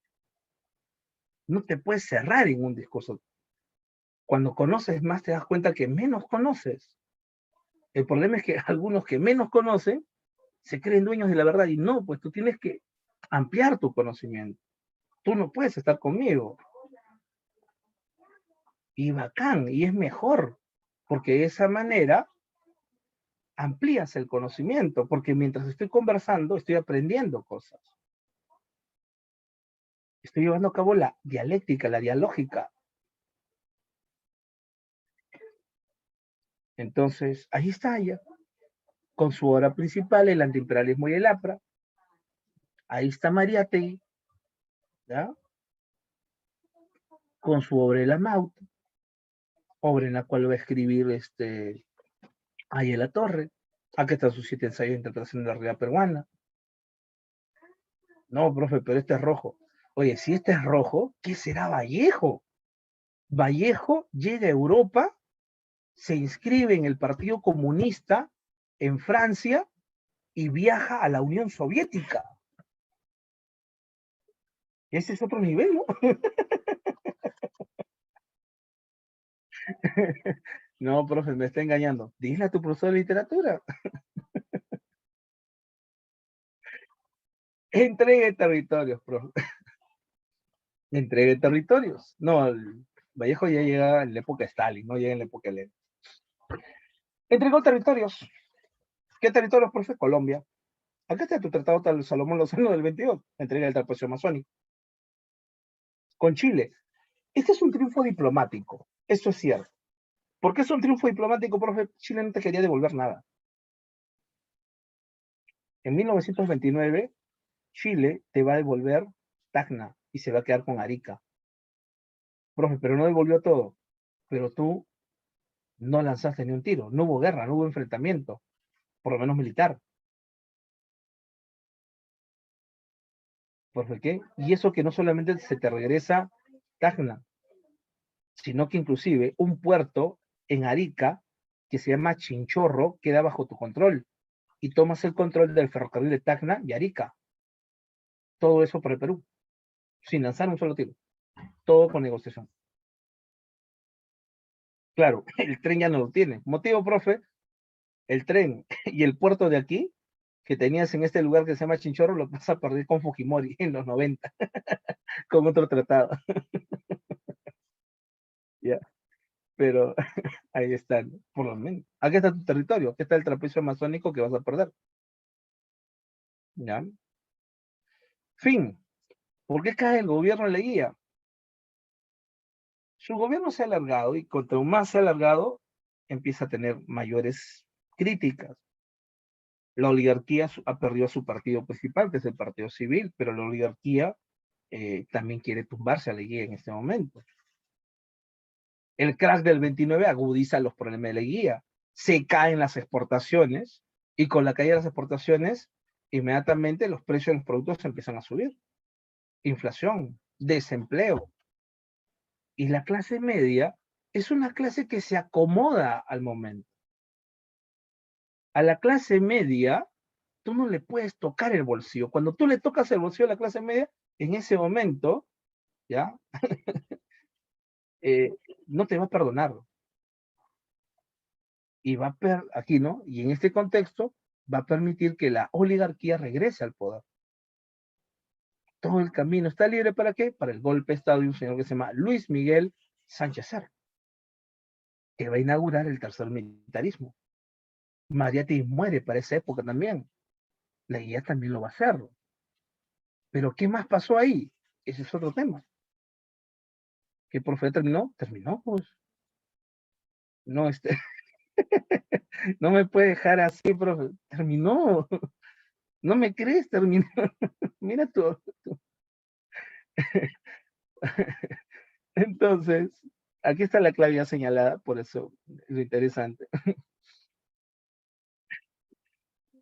No te puedes cerrar en un discurso. Cuando conoces más te das cuenta que menos conoces. El problema es que algunos que menos conocen se creen dueños de la verdad y no, pues tú tienes que ampliar tu conocimiento. Tú no puedes estar conmigo. Y bacán, y es mejor, porque de esa manera amplías el conocimiento, porque mientras estoy conversando, estoy aprendiendo cosas. Estoy llevando a cabo la dialéctica, la dialógica. Entonces, ahí está ella, con su obra principal, el antiimperialismo y el APRA. Ahí está Mariátegui, ¿ya? Con su obra El Amauto, obra en la cual va a escribir ahí La Torre. Aquí están sus 7 ensayos de interpretación de la realidad peruana. No, profe, pero este es rojo. Oye, si este es rojo, ¿qué será Vallejo? Vallejo llega a Europa, se inscribe en el Partido Comunista en Francia y viaja a la Unión Soviética. Ese es otro nivel, ¿no? No, profe, me está engañando. Dile a tu profesor de literatura. Entregue territorios, profe. Entregue territorios. No, el Vallejo ya llega en la época de Stalin, no llega en la época de Lenin. Entregó territorios. ¿Qué territorios, profe? Colombia. Acá está tu tratado tal Salomón Lozano del 22. Entrega el trapecio masónico. Con Chile. Este es un triunfo diplomático. Esto es cierto. ¿Por qué es un triunfo diplomático, profe? Chile no te quería devolver nada. En 1929, Chile te va a devolver Tacna y se va a quedar con Arica. Profe, pero no devolvió todo. Pero tú no lanzaste ni un tiro. No hubo guerra, no hubo enfrentamiento, por lo menos militar. ¿Por qué? Y eso que no solamente se te regresa Tacna, sino que inclusive un puerto en Arica que se llama Chinchorro queda bajo tu control y tomas el control del ferrocarril de Tacna y Arica. Todo eso por el Perú, sin lanzar un solo tiro. Todo con negociación. Claro, el tren ya no lo tiene. Motivo, profe, el tren y el puerto de aquí, que tenías en este lugar que se llama Chinchorro, lo vas a perder con Fujimori en los 90, con otro tratado. ¿Ya? Pero ahí están, por lo menos. Aquí está tu territorio, aquí está el trapecio amazónico que vas a perder. ¿Ya? Fin. ¿Por qué cae el gobierno en la guía? Su gobierno se ha alargado y cuanto más se ha alargado, empieza a tener mayores críticas. La oligarquía ha perdido su partido principal, que es el Partido Civil, pero la oligarquía también quiere tumbarse a la guía en este momento. El crash del 29 agudiza los problemas de la guía. Se caen las exportaciones y con la caída de las exportaciones, inmediatamente los precios de los productos empiezan a subir. Inflación, desempleo. Y la clase media es una clase que se acomoda al momento. A la clase media, tú no le puedes tocar el bolsillo. Cuando tú le tocas el bolsillo a la clase media, en ese momento, ¿ya? No te va a perdonar. Y va a aquí, ¿no? Y en este contexto va a permitir que la oligarquía regrese al poder. Todo el camino está libre ¿para qué? Para el golpe de Estado de un señor que se llama Luis Miguel Sánchez Cerro, que va a inaugurar el tercer militarismo. Mariátegui muere para esa época también. La guía también lo va a hacer. Pero ¿qué más pasó ahí? Ese es otro tema. ¿Qué profe terminó? Terminó, pues. No, no me puede dejar así, profe. Terminó. No me crees, terminó. Mira tú. Entonces, aquí está la clave ya señalada, por eso es lo interesante.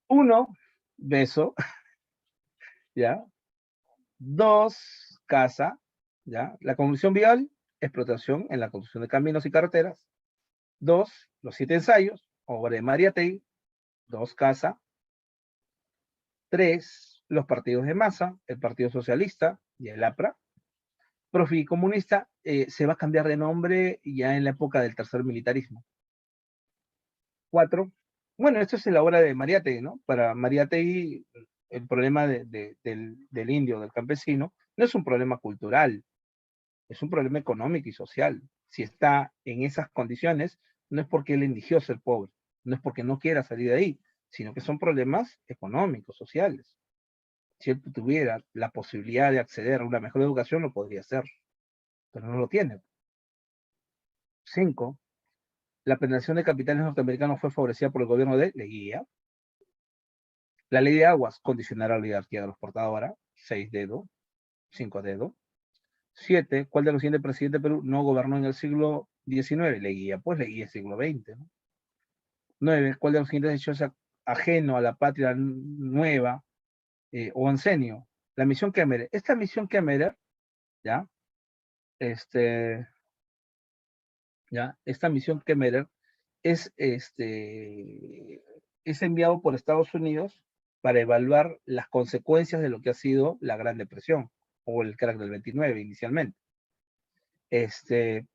1, beso, ¿ya? 2, casa, ¿ya? La conducción vial, explotación en la construcción de caminos y carreteras. 2, los 7 ensayos, obra de Mariátegui. 2, casa. 3, los partidos de masa, el Partido Socialista y el APRA. Profi comunista se va a cambiar de nombre ya en la época del tercer militarismo. 4, bueno, esto es la obra de Mariátegui, ¿no? Para Mariátegui, el problema del indio, del campesino, no es un problema cultural, es un problema económico y social. Si está en esas condiciones, no es porque él eligió ser pobre, no es porque no quiera salir de ahí, sino que son problemas económicos, sociales. Si él tuviera la posibilidad de acceder a una mejor educación, lo podría hacer, pero no lo tiene. 5, la penetración de capitales norteamericanos fue favorecida por el gobierno de Leguía. La ley de aguas condicionará la oligarquía de los portadores. 6 dedo, 5 dedo. 7, ¿cuál de los siguientes presidentes de Perú no gobernó en el siglo XIX? Leguía, pues Leguía el siglo XX, ¿no? 9, ¿cuál de los siguientes hechos es ajeno a la patria nueva o ansenio? La misión Kemmerer. Esta misión Kemmerer, ¿ya? Esta misión Kemmerer es, es enviado por Estados Unidos para evaluar las consecuencias de lo que ha sido la Gran Depresión o el crack del 29 inicialmente.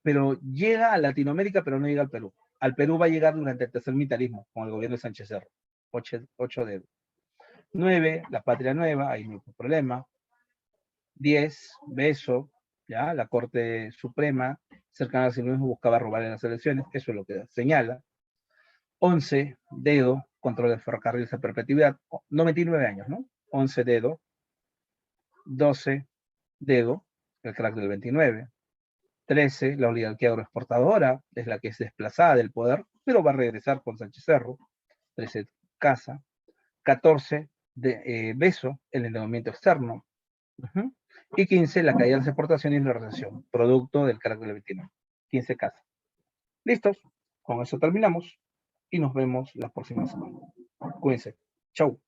Pero llega a Latinoamérica, pero no llega al Perú. Al Perú va a llegar durante el tercer militarismo, con el gobierno de Sánchez Cerro. 8 de 9, la patria nueva, ahí no hay problema. 10, beso, ¿ya? La Corte Suprema, cercana a sí mismo, buscaba robar en las elecciones, eso es lo que señala. 11, dedo, control de ferrocarriles a perpetuidad, 99 años, ¿no? 11, dedo. 12, dedo, el crack del 29. 13, la oligarquía agroexportadora, es la que es desplazada del poder, pero va a regresar con Sánchez Cerro. 13, casa. 14, beso, el endeudamiento externo. Y 15, la caída de las exportaciones y la recesión, producto del crack del 29. 15, casa. ¿Listos? Con eso terminamos y nos vemos la próxima semana. Cuídense. Chau.